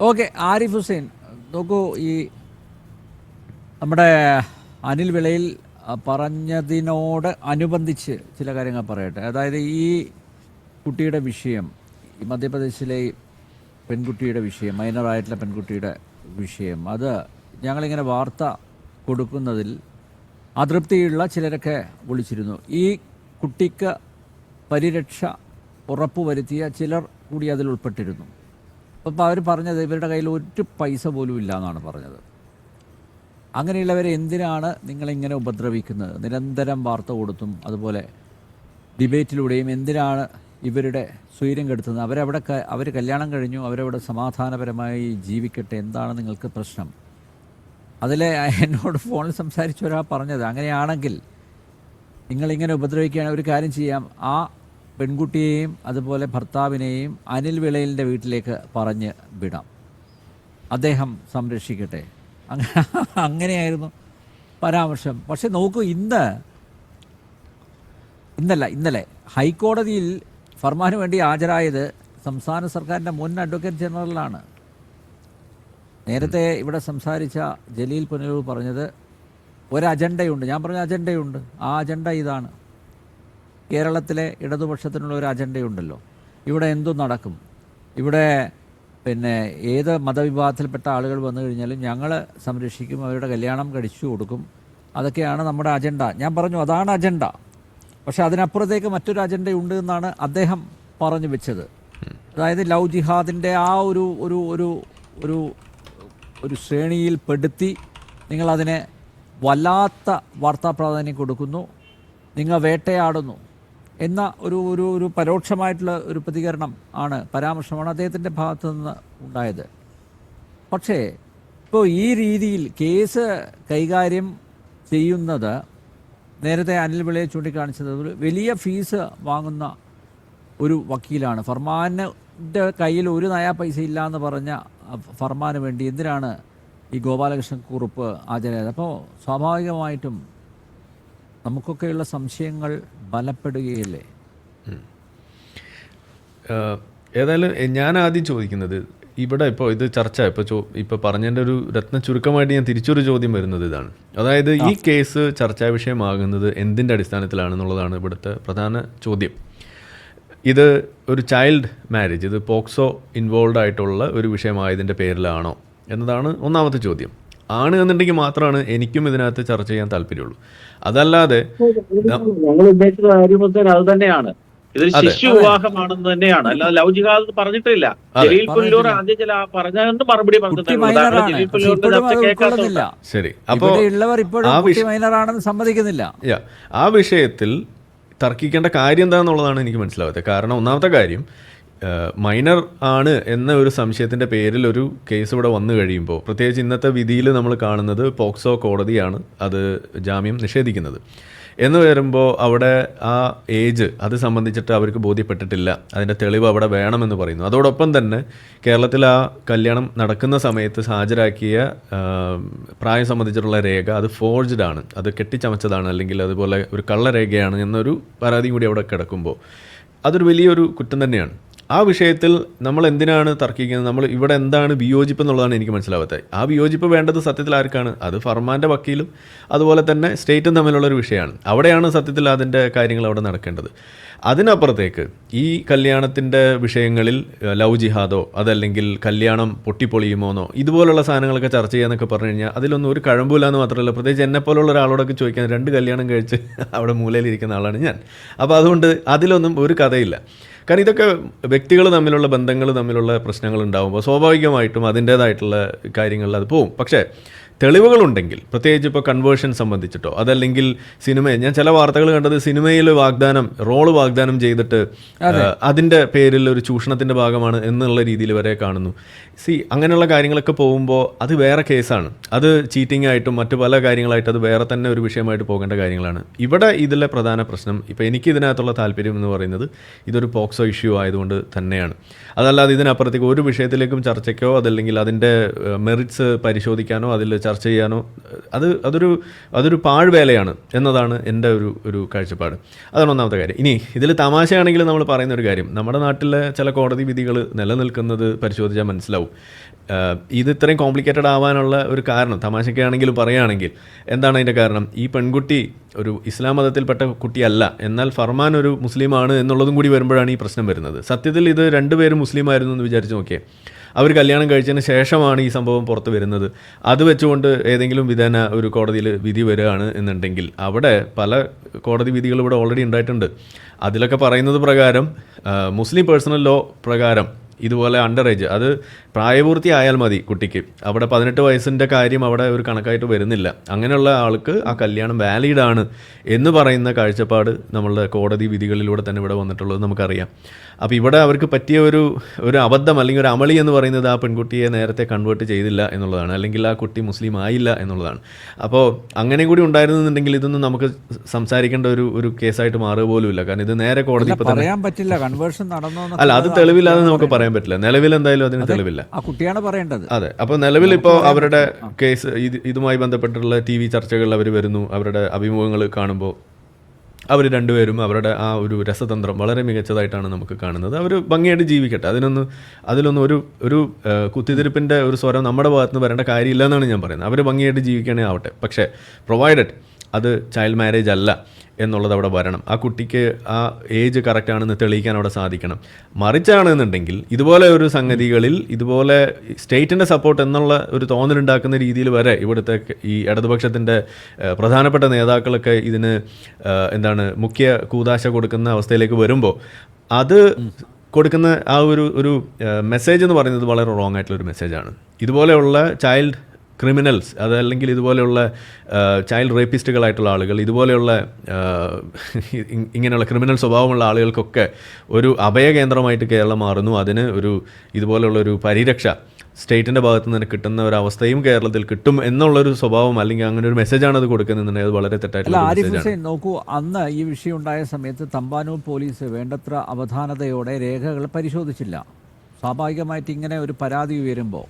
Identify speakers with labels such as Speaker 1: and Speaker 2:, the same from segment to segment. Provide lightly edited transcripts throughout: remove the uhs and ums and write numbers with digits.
Speaker 1: Okay, Arif Hussain നോക്കൂ, ഈ നമ്മുടെ അനിൽ വിളയിൽ പറഞ്ഞതിനോട് അനുബന്ധിച്ച് ചില കാര്യങ്ങൾ പറയട്ടെ. അതായത് ഈ കുട്ടിയുടെ വിഷയം, ഈ മധ്യപ്രദേശിലെ പെൺകുട്ടിയുടെ വിഷയം, മൈനറായിട്ടുള്ള പെൺകുട്ടിയുടെ വിഷയം, അത് ഞങ്ങളിങ്ങനെ വാർത്ത കൊടുക്കുന്നതിൽ അതൃപ്തിയുള്ള ചിലരൊക്കെ വിളിച്ചിരുന്നു. ഈ കുട്ടിക്ക് പരിരക്ഷ ഉറപ്പുവരുത്തിയ ചിലർ കൂടി അതിൽ ഉൾപ്പെട്ടിരുന്നു. അപ്പോൾ അവർ പറഞ്ഞത് ഇവരുടെ കയ്യിൽ ഒരു പൈസ പോലും ഇല്ല എന്നാണ് പറഞ്ഞത്. അങ്ങനെയുള്ളവരെ എന്തിനാണ് നിങ്ങളിങ്ങനെ ഉപദ്രവിക്കുന്നത്? നിരന്തരം വാർത്ത കൊടുത്തും അതുപോലെ ഡിബേറ്റിലൂടെയും എന്തിനാണ് ഇവരുടെ സ്വൈര്യം കെടുത്തുന്നത്? അവർ കല്യാണം കഴിഞ്ഞു, അവരവിടെ സമാധാനപരമായി ജീവിക്കട്ടെ, എന്താണ് നിങ്ങൾക്ക് പ്രശ്നം? അതിൽ എന്നോട് ഫോണിൽ സംസാരിച്ച ഒരാൾ പറഞ്ഞത്, അങ്ങനെയാണെങ്കിൽ നിങ്ങളിങ്ങനെ ഉപദ്രവിക്കുകയാണെങ്കിൽ ഒരു കാര്യം ചെയ്യാം, ആ പെൺകുട്ടിയെയും അതുപോലെ ഭർത്താവിനെയും അനിൽ വിളയിലിൻ്റെ വീട്ടിലേക്ക് പറഞ്ഞ് വിടാം, അദ്ദേഹം സംരക്ഷിക്കട്ടെ. അങ്ങനെയായിരുന്നു പരാമർശം. പക്ഷെ നോക്കൂ, ഇന്നലെ ഹൈക്കോടതിയിൽ ഫർമാന് വേണ്ടി ഹാജരായത് സംസ്ഥാന സർക്കാരിൻ്റെ മുൻ അഡ്വക്കേറ്റ് ജനറലാണ്. നേരത്തെ ഇവിടെ സംസാരിച്ച ജലീൽ പുനലൂർ പറഞ്ഞത് ഒരു അജണ്ടയുണ്ട്. ഞാൻ പറഞ്ഞ അജണ്ടയുണ്ട്. ആ അജണ്ട ഇതാണ്: കേരളത്തിലെ ഇടതുപക്ഷത്തിനുള്ള ഒരു അജണ്ടയുണ്ടല്ലോ. ഇവിടെ എന്തു നടക്കും, ഇവിടെ പിന്നെ ഏത് മതവിഭാഗത്തിൽപ്പെട്ട ആളുകൾ വന്നു കഴിഞ്ഞാലും ഞങ്ങൾ സംരക്ഷിക്കും, അവരുടെ കല്യാണം കഴിച്ചു കൊടുക്കും, അതൊക്കെയാണ് നമ്മുടെ അജണ്ട. ഞാൻ പറഞ്ഞു അതാണ് അജണ്ട. പക്ഷെ അതിനപ്പുറത്തേക്ക് മറ്റൊരു അജണ്ടയുണ്ട് എന്നാണ് അദ്ദേഹം പറഞ്ഞു വെച്ചത്. അതായത് ലവ് ജിഹാദിൻ്റെ ആ ഒരു ഒരു ഒരു ഒരു ഒരു ശ്രേണിയിൽ പെടുത്തി നിങ്ങളതിനെ വല്ലാത്ത വാർത്താ പ്രാധാന്യം കൊടുക്കുന്നു, നിങ്ങൾ വേട്ടയാടുന്നു എന്ന ഒരു പരോക്ഷമായിട്ടുള്ള ഒരു പ്രതികരണം ആണ്, പരാമർശമാണ് അദ്ദേഹത്തിൻ്റെ ഭാഗത്തു നിന്ന് ഉണ്ടായത്. പക്ഷേ ഇപ്പോൾ ഈ രീതിയിൽ കേസ് കൈകാര്യം ചെയ്യുന്നത്, നേരത്തെ അനിൽ വിളയെ ചൂണ്ടിക്കാണിച്ചത്, വലിയ ഫീസ് വാങ്ങുന്ന ഒരു വക്കീലാണ്. ഫർമാൻ്റെ കയ്യിൽ ഒരു നയാ പൈസ ഇല്ല എന്ന് പറഞ്ഞ ഫർമാന് വേണ്ടി എന്തിനാണ് ഈ ഗോപാലകൃഷ്ണൻ കുറുപ്പ് ഹാജരായത്? അപ്പോൾ സ്വാഭാവികമായിട്ടും നമുക്കൊക്കെയുള്ള സംശയങ്ങൾ ബലപ്പെടുകയല്ലേ?
Speaker 2: ഏതായാലും ഞാൻ ആദ്യം ചോദിക്കുന്നത്, ഇവിടെ ഇപ്പോൾ ഇത് ചർച്ച ഇപ്പോൾ പറഞ്ഞതിൻ്റെ ഒരു രത്ന ചുരുക്കമായിട്ട് ഞാൻ തിരിച്ചൊരു ചോദ്യം വരുന്നത് ഇതാണ്. അതായത് ഈ കേസ് ചർച്ചാ വിഷയമാകുന്നത് എന്തിൻ്റെ അടിസ്ഥാനത്തിലാണെന്നുള്ളതാണ് ഇവിടുത്തെ പ്രധാന ചോദ്യം. ഇത് ഒരു ചൈൽഡ് മാരേജ്, ഇത് പോക്സോ ഇൻവോൾവ് ആയിട്ടുള്ള ഒരു വിഷയമായതിൻ്റെ പേരിലാണോ എന്നതാണ് ഒന്നാമത്തെ ചോദ്യം. ആണ് എന്നുണ്ടെങ്കിൽ മാത്രമാണ് എനിക്കും ഇതിനകത്ത് ചർച്ച ചെയ്യാൻ താല്പര്യമുള്ളൂ. അതല്ലാതെ
Speaker 3: ഞങ്ങൾ ഉദ്ദേശിച്ച കാര്യം അത് തന്നെയാണ്, ഇതൊരു ശിശു വിവാഹമാണെന്ന് തന്നെയാണ്, അല്ലാതെ ലവ് ജിഹാദ് പറഞ്ഞിട്ടില്ല. ജലീൽ പുല്ലൂർ ആദ്യം ചില പറഞ്ഞതുകൊണ്ട് മറുപടി
Speaker 1: പറഞ്ഞില്ല.
Speaker 2: ശരി, അപ്പോൾ
Speaker 1: സമ്മതിക്കുന്നില്ല.
Speaker 2: ആ വിഷയത്തിൽ തർക്കിക്കേണ്ട കാര്യം എന്താണെന്നുള്ളതാണ് എനിക്ക് മനസ്സിലാവാത്തത്. കാരണം ഒന്നാമത്തെ കാര്യം, മൈനർ ആണ് എന്ന ഒരു സംശയത്തിൻ്റെ പേരിൽ ഒരു കേസ് ഇവിടെ വന്നു കഴിയുമ്പോൾ, പ്രത്യേകിച്ച് ഇന്നത്തെ വിധിയിൽ നമ്മൾ കാണുന്നത് പോക്സോ കോടതിയാണ് അത് ജാമ്യം നിഷേധിക്കുന്നത് എന്ന് വരുമ്പോൾ, അവിടെ ആ ഏജ് അത് സംബന്ധിച്ചിട്ട് അവർക്ക് ബോധ്യപ്പെട്ടിട്ടില്ല, അതിൻ്റെ തെളിവ് അവിടെ വേണമെന്ന് പറയുന്നു. അതോടൊപ്പം തന്നെ കേരളത്തിൽ ആ കല്യാണം നടക്കുന്ന സമയത്ത് ഹാജരാക്കിയ പ്രായം സംബന്ധിച്ചിട്ടുള്ള രേഖ അത് ഫോർജ്ഡ് ആണ്, അത് കെട്ടിച്ചമച്ചതാണ്, അല്ലെങ്കിൽ അതുപോലെ ഒരു കള്ളരേഖയാണ് എന്നൊരു പരാതി കൂടി അവിടെ കിടക്കുമ്പോൾ അതൊരു വലിയൊരു കുറ്റം തന്നെയാണ്. ആ വിഷയത്തിൽ നമ്മൾ എന്തിനാണ് തർക്കിക്കുന്നത്? നമ്മൾ ഇവിടെ എന്താണ് വിയോജിപ്പ് എന്നുള്ളതാണ് എനിക്ക് മനസ്സിലാവാത്തത്. ആ വിയോജിപ്പ് വേണ്ടത് സത്യത്തിൽ ആർക്കാണ്? അത് ഫർമാൻ്റെ വക്കീലും അതുപോലെ തന്നെ സ്റ്റേറ്റും തമ്മിലുള്ളൊരു വിഷയമാണ്. അവിടെയാണ് സത്യത്തിൽ അതിൻ്റെ കാര്യങ്ങൾ അവിടെ നടക്കേണ്ടത്. അതിനപ്പുറത്തേക്ക് ഈ കല്യാണത്തിൻ്റെ വിഷയങ്ങളിൽ ലവ് ജിഹാദോ അതല്ലെങ്കിൽ കല്യാണം പൊട്ടിപ്പൊളിയുമോന്നോ ഇതുപോലുള്ള സാധനങ്ങളൊക്കെ ചർച്ച ചെയ്യാന്നൊക്കെ പറഞ്ഞു കഴിഞ്ഞാൽ അതിലൊന്നും ഒരു കഴമ്പില്ല എന്ന് മാത്രമല്ല, പ്രത്യേകിച്ച് എന്നെപ്പോലുള്ള ഒരാളോടൊക്കെ ചോദിക്കാൻ 2 കല്യാണം കഴിച്ച് അവിടെ മൂലയിലിരിക്കുന്ന ആളാണ് ഞാൻ. അപ്പോൾ അതുകൊണ്ട് അതിലൊന്നും ഒരു കഥയില്ല. കാരണം ഇതൊക്കെ വ്യക്തികൾ തമ്മിലുള്ള ബന്ധങ്ങൾ തമ്മിലുള്ള പ്രശ്നങ്ങൾ ഉണ്ടാകുമ്പോൾ സ്വാഭാവികമായിട്ടും അതിൻ്റേതായിട്ടുള്ള കാര്യങ്ങളിൽ അത് പോവും. പക്ഷേ തെളിവുകളുണ്ടെങ്കിൽ, പ്രത്യേകിച്ച് ഇപ്പോൾ കൺവേർഷൻ സംബന്ധിച്ചിട്ടോ അതല്ലെങ്കിൽ ഞാൻ ചില വാർത്തകൾ കണ്ടത് സിനിമയിൽ റോള് വാഗ്ദാനം ചെയ്തിട്ട് അതിൻ്റെ പേരിൽ ഒരു ചൂഷണത്തിൻ്റെ ഭാഗമാണ് എന്നുള്ള രീതിയിൽ വരെ കാണുന്നു. അങ്ങനെയുള്ള കാര്യങ്ങളൊക്കെ പോകുമ്പോൾ അത് വേറെ കേസാണ്. അത് ചീറ്റിംഗ് ആയിട്ടും മറ്റു പല കാര്യങ്ങളായിട്ട് അത് വേറെ തന്നെ ഒരു വിഷയമായിട്ട് പോകേണ്ട കാര്യങ്ങളാണ്. ഇവിടെ ഇതിലെ പ്രധാന പ്രശ്നം, ഇപ്പോൾ എനിക്ക് ഇതിനകത്തുള്ള താല്പര്യം എന്ന് പറയുന്നത് ഇതൊരു പോക്സോ ഇഷ്യൂ ആയതുകൊണ്ട് തന്നെയാണ്. അതല്ലാതെ ഇതിനപ്പുറത്തേക്ക് ഒരു വിഷയത്തിലേക്കും ചർച്ചയ്ക്കോ അതല്ലെങ്കിൽ അതിൻ്റെ മെറിറ്റ്സ് പരിശോധിക്കാനോ അതിൽ ചർച്ച ചെയ്യാനോ അതൊരു പാഴ്വേലയാണ് എന്നതാണ് എൻ്റെ ഒരു കാഴ്ചപ്പാട്. അതാണ് ഒന്നാമത്തെ കാര്യം. ഇനി ഇതിൽ തമാശയാണെങ്കിൽ നമ്മൾ പറയുന്ന ഒരു കാര്യം, നമ്മുടെ നാട്ടിലെ ചില കോടതി വിധികൾ നിലനിൽക്കുന്നത് പരിശോധിച്ചാൽ മനസ്സിലാവും. ഇത് ഇത്രയും കോംപ്ലിക്കേറ്റഡ് ആവാനുള്ള ഒരു കാരണം തമാശയ്ക്കാണെങ്കിലും പറയുകയാണെങ്കിൽ എന്താണ് അതിൻ്റെ കാരണം? ഈ പെൺകുട്ടി ഒരു ഇസ്ലാം മതത്തിൽപ്പെട്ട കുട്ടിയല്ല, എന്നാൽ ഫർമാൻ ഒരു മുസ്ലിമാണ് എന്നുള്ളതും കൂടി വരുമ്പോഴാണ് ഈ പ്രശ്നം വരുന്നത്. സത്യത്തിൽ ഇത് രണ്ടുപേരും മുസ്ലിം ആയിരുന്നു എന്ന് വിചാരിച്ച് നോക്കിയേ. അവർ കല്യാണം കഴിച്ചതിന് ശേഷമാണ് ഈ സംഭവം പുറത്ത് വരുന്നത്. അത് വെച്ചുകൊണ്ട് ഏതെങ്കിലും വിധേന ഒരു കോടതിയിൽ വിധി വരികയാണ് എന്നുണ്ടെങ്കിൽ അവിടെ പല കോടതി വിധികൾ ഇവിടെ ഓൾറെഡി ഉണ്ടായിട്ടുണ്ട്. അതിലൊക്കെ പറയുന്നത് പ്രകാരം മുസ്ലിം പേഴ്സണൽ ലോ പ്രകാരം ഇതുപോലെ അണ്ടർ ഏജ്, അത് പ്രായപൂർത്തിയായാൽ മതി കുട്ടിക്ക്. അവിടെ 18 വയസ്സിൻ്റെ കാര്യം അവിടെ ഒരു കണക്കായിട്ട് വരുന്നില്ല. അങ്ങനെയുള്ള ആൾക്ക് ആ കല്യാണം വാലിഡാണ് എന്ന് പറയുന്ന കാഴ്ചപ്പാട് നമ്മളുടെ കോടതി വിധികളിലൂടെ തന്നെ ഇവിടെ വന്നിട്ടുള്ളത് നമുക്കറിയാം. അപ്പോൾ ഇവിടെ അവർക്ക് പറ്റിയ ഒരു അബദ്ധം അല്ലെങ്കിൽ ഒരു അമളി എന്ന് പറയുന്നത് ആ പെൺകുട്ടിയെ നേരത്തെ കൺവേർട്ട് ചെയ്തില്ല എന്നുള്ളതാണ്, അല്ലെങ്കിൽ ആ കുട്ടി മുസ്ലിം ആയില്ല എന്നുള്ളതാണ്. അപ്പോൾ അങ്ങനെ കൂടി ഉണ്ടായിരുന്നുണ്ടെങ്കിൽ ഇതൊന്നും നമുക്ക് സംസാരിക്കേണ്ട ഒരു കേസായിട്ട് മാറുക പോലുമില്ല. കാരണം ഇത് നേരെ കോടതി
Speaker 1: പറയാൻ പറ്റില്ല കൺവേർഷൻ നടന്നോ.
Speaker 2: അല്ല, അത് തെളിവില്ലാതെ നമുക്ക് പറയാൻ പറ്റില്ല. നിലവിൽ എന്തായാലും അതിന് തെളിവില്ല.
Speaker 1: ആ കുട്ടിയാണ് പറയേണ്ടത്.
Speaker 2: അതെ. അപ്പോൾ നിലവിൽ ഇപ്പോൾ അവരുടെ കേസ് ഇതുമായി ബന്ധപ്പെട്ടുള്ള TV ചർച്ചകളിൽ അവർ വരുന്നു. അവരുടെ അഭിമുഖങ്ങൾ കാണുമ്പോൾ അവർ രണ്ടുപേരും അവരുടെ ആ ഒരു രസതന്ത്രം വളരെ മികച്ചതായിട്ടാണ് നമുക്ക് കാണുന്നത്. അവർ ഭംഗിയായിട്ട് ജീവിക്കട്ടെ, അതിലൊന്നും ഒരു കുത്തിത്തിരിപ്പിൻ്റെ ഒരു സ്വരം നമ്മുടെ ഭാഗത്ത് നിന്ന് വരേണ്ട കാര്യമില്ല എന്നാണ് ഞാൻ പറയുന്നത്. അവർ ഭംഗിയായിട്ട് ജീവിക്കണേ ആവട്ടെ. പക്ഷേ പ്രൊവൈഡഡ് അത് ചൈൽഡ് മാരേജ് അല്ല എന്നുള്ളത് അവിടെ വരണം. ആ കുട്ടിക്ക് ആ ഏജ് കറക്റ്റാണെന്ന് തെളിയിക്കാൻ അവിടെ സാധിക്കണം. മറിച്ചാണെന്നുണ്ടെങ്കിൽ ഇതുപോലെ ഒരു സംഗതികളിൽ ഇതുപോലെ സ്റ്റേറ്റിൻ്റെ സപ്പോർട്ട് എന്നുള്ള ഒരു തോന്നലുണ്ടാക്കുന്ന രീതിയിൽ വരെ ഇവിടുത്തെ ഈ ഇടതുപക്ഷത്തിൻ്റെ പ്രധാനപ്പെട്ട നേതാക്കളൊക്കെ ഇതിന് മുഖ്യ കൂതാശ കൊടുക്കുന്ന അവസ്ഥയിലേക്ക് വരുമ്പോൾ അത് കൊടുക്കുന്ന ആ ഒരു മെസ്സേജ് എന്ന് പറയുന്നത് വളരെ റോങ് ആയിട്ടുള്ളൊരു മെസ്സേജാണ്. ഇതുപോലെയുള്ള ചൈൽഡ് ക്രിമിനൽസ്, അതല്ലെങ്കിൽ ഇതുപോലെയുള്ള ചൈൽഡ് റേപ്പിസ്റ്റുകളായിട്ടുള്ള ആളുകൾ, ഇതുപോലെയുള്ള ഇങ്ങനെയുള്ള ക്രിമിനൽ സ്വഭാവമുള്ള ആളുകൾക്കൊക്കെ ഒരു അഭയകേന്ദ്രമായിട്ട് കേരളം മാറുന്നു. അതിന് ഇതുപോലെയുള്ളൊരു പരിരക്ഷ സ്റ്റേറ്റിൻ്റെ ഭാഗത്ത് നിന്ന് കിട്ടുന്ന ഒരു അവസ്ഥയും കേരളത്തിൽ കിട്ടും എന്നുള്ളൊരു സ്വഭാവം, അല്ലെങ്കിൽ അങ്ങനെ ഒരു മെസ്സേജാണ് അത് കൊടുക്കുന്നുണ്ടെങ്കിൽ അത് വളരെ തെറ്റായിട്ടുള്ള മെസ്സേജാണ്.
Speaker 1: നോക്കൂ, അന്ന് ഈ വിഷയം ഉണ്ടായ സമയത്ത് തമ്പാനൂർ പോലീസ് വേണ്ടത്ര അവധാനതയോടെ രേഖകൾ പരിശോധിച്ചില്ല. സ്വാഭാവികമായിട്ട് ഇങ്ങനെ ഒരു പരാതി ഉയരുമ്പോൾ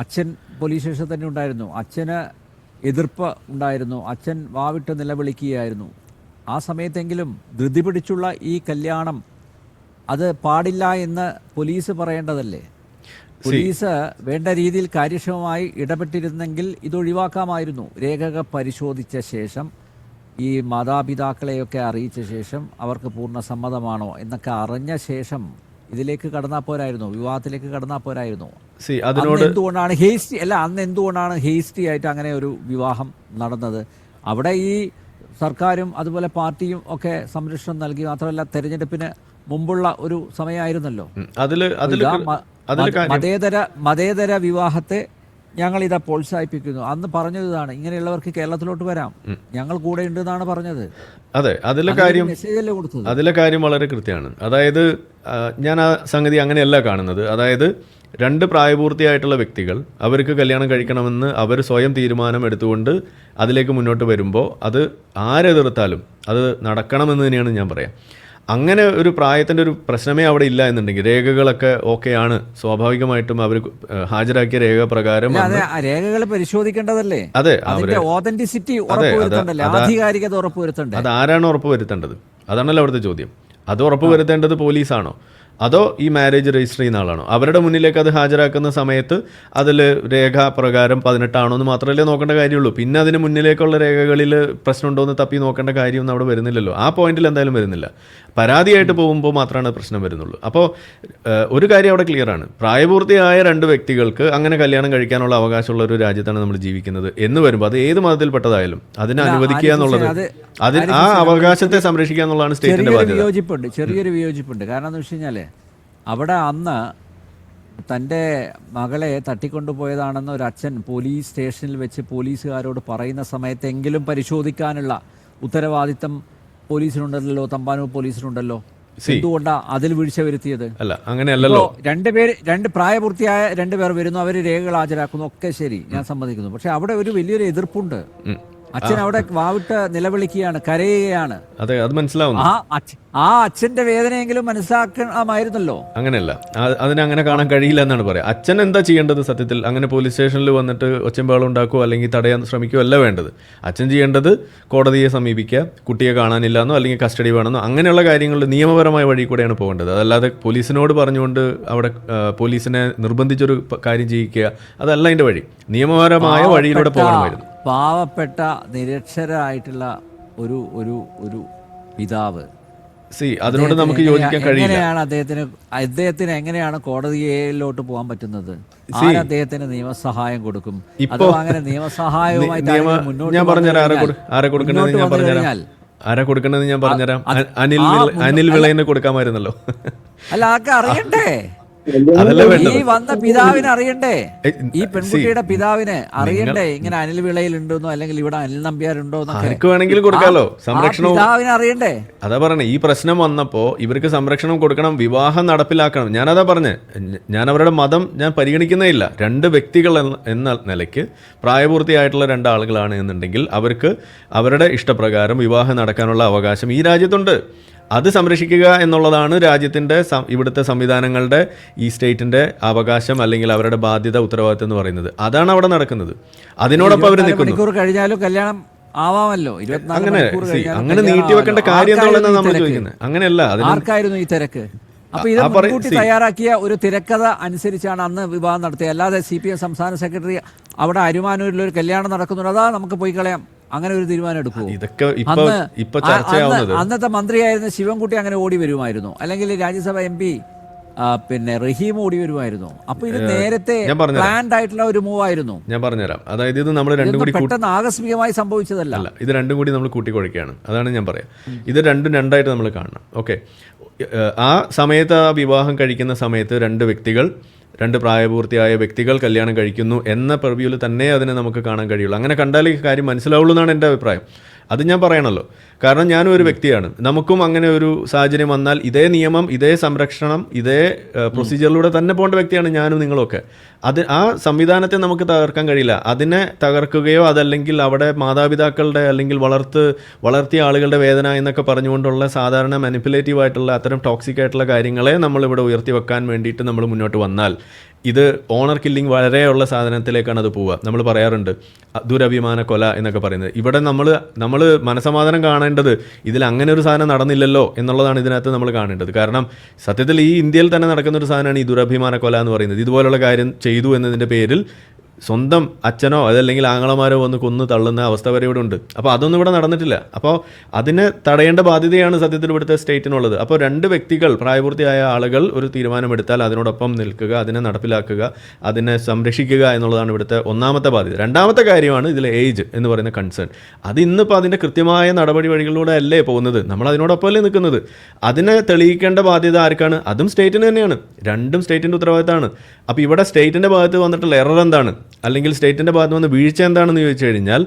Speaker 1: അച്ഛൻ പോലീസ് സ്റ്റേഷനിൽ തന്നെ ഉണ്ടായിരുന്നു. അച്ഛന് എതിർപ്പ് ഉണ്ടായിരുന്നു. അച്ഛൻ വാവിട്ട് നിലവിളിക്കുകയായിരുന്നു. ആ സമയത്തെങ്കിലും ധൃതി പിടിച്ചുള്ള ഈ കല്യാണം അത് പാടില്ല എന്ന് പോലീസ് പറയേണ്ടതല്ലേ? പോലീസ് വേണ്ട രീതിയിൽ കാര്യക്ഷമമായി ഇടപെട്ടിരുന്നെങ്കിൽ ഇതൊഴിവാക്കാമായിരുന്നു. രേഖകൾ പരിശോധിച്ച ശേഷം ഈ മാതാപിതാക്കളെയൊക്കെ അറിയിച്ച ശേഷം അവർക്ക് പൂർണ്ണ സമ്മതമാണോ എന്നൊക്കെ അറിഞ്ഞ ശേഷം ഇതിലേക്ക് കടന്നാൽ പോരായിരുന്നു, വിവാഹത്തിലേക്ക് കടന്നാൽ പോരായിരുന്നു. അന്ന് എന്തുകൊണ്ടാണ് ഹേസ്റ്റി ആയിട്ട് അങ്ങനെ ഒരു വിവാഹം നടന്നത്? അവിടെ ഈ സർക്കാരും അതുപോലെ പാർട്ടിയും ഒക്കെ സംരക്ഷണം നൽകി. മാത്രമല്ല തെരഞ്ഞെടുപ്പിന് മുമ്പുള്ള ഒരു സമയമായിരുന്നല്ലോ. മതേതര വിവാഹത്തെ ഞങ്ങളിതാ പ്രോത്സാഹിപ്പിക്കുന്നു. അന്ന് പറഞ്ഞതാണ് ഇങ്ങനെയുള്ളവർക്ക് കേരളത്തിലോട്ട് വരാം, ഞങ്ങൾ കൂടെ ഉണ്ട് എന്നാണ് പറഞ്ഞത്.
Speaker 2: അതെ, അതിലെ കാര്യം വളരെ കൃത്യമാണ്. അതായത് ഞാൻ ആ സംഗതി അങ്ങനെയല്ല കാണുന്നത്. അതായത് 2 പ്രായപൂർത്തിയായിട്ടുള്ള വ്യക്തികൾ അവർക്ക് കല്യാണം കഴിക്കണമെന്ന് അവർ സ്വയം തീരുമാനം എടുത്തുകൊണ്ട് അതിലേക്ക് മുന്നോട്ട് വരുമ്പോൾ അത് ആരെതിർത്താലും അത് നടക്കണമെന്ന് തന്നെയാണ് ഞാൻ പറയാം. അങ്ങനെ ഒരു പ്രായത്തിൻ്റെ ഒരു പ്രശ്നമേ അവിടെ ഇല്ല എന്നുണ്ടെങ്കിൽ രേഖകളൊക്കെ ഓക്കെയാണ്, സ്വാഭാവികമായിട്ടും അവർ ഹാജരാക്കിയ രേഖ പ്രകാരം
Speaker 1: രേഖകൾ പരിശോധിക്കേണ്ടതല്ലേ?
Speaker 2: അതെ,
Speaker 1: ഓതന്റിസിറ്റി ആധികാരികത ഉറപ്പുവരുത്തണ്ടേ?
Speaker 2: അത് ആരാണ് ഉറപ്പുവരുത്തേണ്ടത്? അതാണല്ലോ അവിടുത്തെ ചോദ്യം. അത് ഉറപ്പുവരുത്തേണ്ടത് പോലീസാണോ അതോ ഈ മാരേജ് രജിസ്റ്റർ ചെയ്യുന്ന ആളാണോ? അവരുടെ മുന്നിലേക്ക് അത് ഹാജരാക്കുന്ന സമയത്ത് അതിൽ രേഖാപ്രകാരം 18 ആണോ എന്ന് മാത്രമല്ലേ നോക്കേണ്ട കാര്യമുള്ളൂ. പിന്നെ അതിന് മുന്നിലേക്കുള്ള രേഖകളിൽ പ്രശ്നമുണ്ടോ എന്ന് തപ്പി നോക്കേണ്ട കാര്യമൊന്നും അവിടെ വരുന്നില്ലല്ലോ. ആ പോയിന്റിൽ എന്തായാലും വരുന്നില്ല. പരാതിയായിട്ട് പോകുമ്പോൾ മാത്രമാണ് പ്രശ്നം വരുന്നുള്ളൂ. അപ്പോൾ ഒരു കാര്യം അവിടെ ക്ലിയറാണ്. പ്രായപൂർത്തിയായ 2 വ്യക്തികൾക്ക് അങ്ങനെ കല്യാണം കഴിക്കാനുള്ള അവകാശമുള്ള ഒരു രാജ്യത്താണ് നമ്മൾ ജീവിക്കുന്നത് എന്ന് വരുമ്പോൾ അത് ഏത് മതത്തിൽപ്പെട്ടതായാലും അതിനെ അനുവദിക്കുക എന്നുള്ളത്, ആ അവകാശത്തെ സംരക്ഷിക്കുക എന്നുള്ളതാണ് സ്റ്റേറ്റിന്റെ ബാധ്യത.
Speaker 1: ചെറിയൊരു വിയോജിപ്പുണ്ട്. കാരണം എന്ന് വെച്ച് കഴിഞ്ഞാൽ അവിടെ അന്ന് തൻ്റെ മകളെ തട്ടിക്കൊണ്ടുപോയതാണെന്ന് ഒരു അച്ഛൻ പോലീസ് സ്റ്റേഷനിൽ വെച്ച് പോലീസുകാരോട് പറയുന്ന സമയത്തെങ്കിലും പരിശോധിക്കാനുള്ള ഉത്തരവാദിത്തം പോലീസിനുണ്ടല്ലോ, തമ്പാനൂർ പോലീസിനുണ്ടല്ലോ. എന്തുകൊണ്ടാ അതിൽ വീഴ്ച വരുത്തിയത്?
Speaker 2: അല്ല, അങ്ങനെയല്ലല്ലോ.
Speaker 1: 2 പ്രായപൂർത്തിയായ 2 പേർ വരുന്നു, അവർ രേഖകൾ ഹാജരാക്കുന്നു, ഒക്കെ ശരി, ഞാൻ സമ്മതിക്കുന്നു. പക്ഷെ അവിടെ ഒരു വലിയൊരു എതിർപ്പുണ്ട്. അച്ഛൻ അവിടെ വാവിട്ട് നിലവിളിക്കുകയാണ്, കരയുകയാണ്.
Speaker 2: അതെ, അത് മനസ്സിലാവുന്നു.
Speaker 1: ആ അച്ഛന്റെ വേദനയെങ്കിലും മനസ്സിലാക്കണമായിരുന്നല്ലോ.
Speaker 2: അങ്ങനെയല്ല, അതിനങ്ങനെ കാണാൻ കഴിയില്ല എന്നാണ് പറയാം. അച്ഛൻ എന്താ ചെയ്യേണ്ടത് സത്യത്തിൽ? അങ്ങനെ പോലീസ് സ്റ്റേഷനിൽ വന്നിട്ട് ഒച്ചമ്പാളം ഉണ്ടാക്കുകയോ അല്ലെങ്കിൽ തടയാൻ ശ്രമിക്കുകയോ അല്ല വേണ്ടത്. അച്ഛൻ ചെയ്യേണ്ടത് കോടതിയെ സമീപിക്കുക, കുട്ടിയെ കാണാനില്ലെന്നോ അല്ലെങ്കിൽ കസ്റ്റഡി വേണമെന്നോ അങ്ങനെയുള്ള കാര്യങ്ങളിൽ നിയമപരമായ വഴി കൂടെയാണ് പോകേണ്ടത്. അതല്ലാതെ പോലീസിനോട് പറഞ്ഞുകൊണ്ട് അവിടെ പോലീസിനെ നിർബന്ധിച്ചൊരു കാര്യം ചെയ്യിക്കുക, അതല്ല അതിൻ്റെ വഴി. നിയമപരമായ വഴിയിലൂടെ പോകണമായിരുന്നു.
Speaker 1: പാവപ്പെട്ട നിരക്ഷരായിട്ടുള്ള ഒരു ഒരു ഒരു പിതാവ്,
Speaker 2: അതിനോട് നമുക്ക് യോജിക്കാൻ കഴിയില്ല.
Speaker 1: എങ്ങനെയാണ് അദ്ദേഹത്തിന് എങ്ങനെയാണ് കോടതിയിലോട്ട് പോകാൻ പറ്റുന്നത്? അദ്ദേഹത്തിന് നിയമസഹായം കൊടുക്കും. ഇപ്പൊ അങ്ങനെ നിയമസഹായവുമായി
Speaker 2: ഞാൻ പറഞ്ഞുതരാം ആരെ കൊടുക്കണമെന്ന് ഞാൻ പറഞ്ഞുതരാം. ആരാ കൊടുക്കണമെന്ന് ഞാൻ പറഞ്ഞുതരാം. അനിൽ വിളയിന് കൊടുക്കാമായിരുന്നല്ലോ.
Speaker 1: അല്ല, ആക്കെ അറിയണ്ടേ?
Speaker 2: അതല്ല വേണ്ടത്.
Speaker 1: ഈ വന്ന പിതാവിന് അറിയണ്ടേ, ഈ പെൺകുട്ടിയുടെ പിതാവിന് അറിയണ്ടേ ഇങ്ങനെ അനിൽ വിളയിലുണ്ടോന്നോ അല്ലെങ്കിൽ ഇവിടെ അനിൽ നമ്പ്യാരുണ്ടോ
Speaker 2: എന്നൊക്കെ വേണമെങ്കിലും കൊടുക്കാലോ. സംരക്ഷണം
Speaker 1: പിതാവിന് അറിയണ്ടേ?
Speaker 2: അതാ പറഞ്ഞേ, ഈ പ്രശ്നം വന്നപ്പോ ഇവർക്ക് സംരക്ഷണം കൊടുക്കണം, വിവാഹം നടപ്പിലാക്കണം. ഞാനതാ പറഞ്ഞേ, ഞാൻ അവരുടെ മതം ഞാൻ പരിഗണിക്കുന്നേയില്ല. രണ്ട് വ്യക്തികൾ എന്ന നിലയ്ക്ക് പ്രായപൂർത്തിയായിട്ടുള്ള രണ്ടാളുകളാണ് എന്നുണ്ടെങ്കിൽ അവർക്ക് അവരുടെ ഇഷ്ടപ്രകാരം വിവാഹം നടക്കാനുള്ള അവകാശം ഈ രാജ്യത്തുണ്ട്. അത് സംരക്ഷിക്കുക എന്നുള്ളതാണ് രാജ്യത്തിൻ്റെ ഇവിടുത്തെ സംവിധാനങ്ങളുടെ ഈ സ്റ്റേറ്റിൻ്റെ അവകാശം അല്ലെങ്കിൽ അവരുടെ ബാധ്യത, ഉത്തരവാദിത്തം എന്ന് പറയുന്നത്. അതാണ് അവിടെ നടക്കുന്നത്. അതിനോടൊപ്പം അവർ നിൽക്കുന്നു.
Speaker 1: കഴിഞ്ഞാലും കല്യാണം ആവാമല്ലോ.
Speaker 2: അങ്ങനെ നീട്ടിവെക്കേണ്ട കാര്യം എന്താണെന്ന് നമ്മൾ ചോദിക്കുന്നത്. അങ്ങനെയല്ല.
Speaker 1: ആർക്കായിരുന്നു ഈ തിരക്ക്? അപ്പൊ ഇത് മുൻകൂട്ടി തയ്യാറാക്കിയ ഒരു തിരക്കഥ അനുസരിച്ചാണ് അന്ന് വിവാഹം നടത്തിയത്. അല്ലാതെ CPM സംസ്ഥാന സെക്രട്ടറി അവിടെ അരുമാനൂരിൽ ഒരു കല്യാണം നടക്കുന്നുണ്ട്, അതാ നമുക്ക് പോയി കളയാം, അങ്ങനെ ഒരു തീരുമാനം എടുക്കുമോ? അന്നത്തെ മന്ത്രിയായിരുന്ന ശിവൻകുട്ടി അങ്ങനെ ഓടി വരുമായിരുന്നു, അല്ലെങ്കിൽ രാജ്യസഭ MP പിന്നെ റഹീം ഓടി വരുമായിരുന്നു. അപ്പൊ ഇത് നേരത്തെ പ്ലാൻഡ് ആയിട്ടുള്ള ഒരു മൂവ് ആയിരുന്നു.
Speaker 2: ഞാൻ പറഞ്ഞുതരാം. അതായത് ഇത് നമ്മൾ രണ്ടും കൂടി
Speaker 1: പെട്ടെന്ന് ആകസ്മികമായി സംഭവിച്ചതല്ല.
Speaker 2: ഇത് രണ്ടും കൂടി നമ്മൾ കൂട്ടിക്കുഴയ്ക്കുകയാണ്. അതാണ് ഞാൻ പറയാം. ഇത് രണ്ടായിട്ട് നമ്മൾ കാണണം. ഓക്കെ, ആ സമയത്ത് ആ വിവാഹം കഴിക്കുന്ന സമയത്ത് രണ്ട് പ്രായപൂർത്തിയായ വ്യക്തികൾ കല്യാണം കഴിക്കുന്നു എന്ന പ്രിവ്യൂവിൽ തന്നെ അതിനെ നമുക്ക് കാണാൻ കഴിയുള്ളൂ. അങ്ങനെ കണ്ടാലേ ഈ കാര്യം മനസ്സിലാവുള്ളൂ എന്നാണ് എൻ്റെ അഭിപ്രായം. അത് ഞാൻ പറയണല്ലോ, കാരണം ഞാനും ഒരു വ്യക്തിയാണ്. നമുക്കും അങ്ങനെ ഒരു സാഹചര്യം വന്നാൽ ഇതേ നിയമം, ഇതേ സംരക്ഷണം, ഇതേ പ്രൊസീജിയറിലൂടെ തന്നെ പോകേണ്ട വ്യക്തിയാണ് ഞാനും നിങ്ങളൊക്കെ. ആ സംവിധാനത്തെ നമുക്ക് തകർക്കാൻ കഴിയില്ല. അതിനെ തകർക്കുകയോ അതല്ലെങ്കിൽ അവിടെ മാതാപിതാക്കളുടെ അല്ലെങ്കിൽ വളർത്തിയ ആളുകളുടെ വേദന എന്നൊക്കെ പറഞ്ഞുകൊണ്ടുള്ള സാധാരണ മാനിപ്പുലേറ്റീവ് ആയിട്ടുള്ള അത്തരം ടോക്സിക് ആയിട്ടുള്ള കാര്യങ്ങളെ നമ്മളിവിടെ ഉയർത്തി വെക്കാൻ വേണ്ടിയിട്ട് നമ്മൾ മുന്നോട്ട് വന്നാൽ ഇത് ഓണർ കില്ലിംഗ് വളരെയുള്ള സാധനത്തിലേക്കാണ് അത് പോവുക. നമ്മൾ പറയാറുണ്ട് ദുരഭിമാന കൊല എന്നൊക്കെ പറയുന്നത്. ഇവിടെ നമ്മൾ മനസമാധാനം കാണേണ്ടത് ഇതിൽ അങ്ങനെ ഒരു സാധനം നടന്നില്ലല്ലോ എന്നുള്ളതാണ് ഇതിനകത്ത് നമ്മൾ കാണേണ്ടത്. കാരണം സത്യത്തിൽ ഈ ഇന്ത്യയിൽ തന്നെ നടക്കുന്ന ഒരു സാധനമാണ് ഈ ദുരഭിമാന കൊല എന്ന് പറയുന്നത്. ഇതുപോലുള്ള കാര്യം ചെയ്തു എന്നതിൻ്റെ പേരിൽ സ്വന്തം അച്ഛനോ അതല്ലെങ്കിൽ ആങ്ങളമാരോ വന്ന് കൊന്നു തള്ളുന്ന അവസ്ഥ വരെ ഇവിടെ ഉണ്ട്. അപ്പോൾ അതൊന്നും ഇവിടെ നടന്നിട്ടില്ല. അപ്പോൾ അതിനെ തടയേണ്ട ബാധ്യതയാണ് സത്യത്തിൽ ഇവിടുത്തെ സ്റ്റേറ്റിനുള്ളത്. അപ്പോൾ രണ്ട് വ്യക്തികൾ, പ്രായപൂർത്തിയായ ആളുകൾ ഒരു തീരുമാനമെടുത്താൽ അതിനോടൊപ്പം നിൽക്കുക, അതിനെ നടപ്പിലാക്കുക, അതിനെ സംരക്ഷിക്കുക എന്നുള്ളതാണ് ഇവിടുത്തെ ഒന്നാമത്തെ ബാധ്യത. രണ്ടാമത്തെ കാര്യമാണ് ഇതിലെ ഏജ് എന്ന് പറയുന്ന കൺസേൺ. അത് ഇന്നിപ്പോൾ അതിൻ്റെ കൃത്യമായ നടപടി വഴികളിലൂടെ അല്ലേ പോകുന്നത്, നമ്മൾ അതിനോടൊപ്പമല്ലേ നിൽക്കുന്നത്. അതിനെ തെളിയിക്കേണ്ട ബാധ്യത ആർക്കാണ്? അതും സ്റ്റേറ്റിന് തന്നെയാണ്. രണ്ടും സ്റ്റേറ്റിൻ്റെ ഉത്തരവാദിത്തമാണ്. അപ്പോൾ ഇവിടെ സ്റ്റേറ്റിൻ്റെ ഭാഗത്ത് വന്നിട്ടുള്ള എറർ എന്താണ്, അല്ലെങ്കിൽ സ്റ്റേറ്റിൻ്റെ ഭാഗത്ത് വന്ന് വീഴ്ച എന്താണെന്ന് ചോദിച്ചു കഴിഞ്ഞാൽ,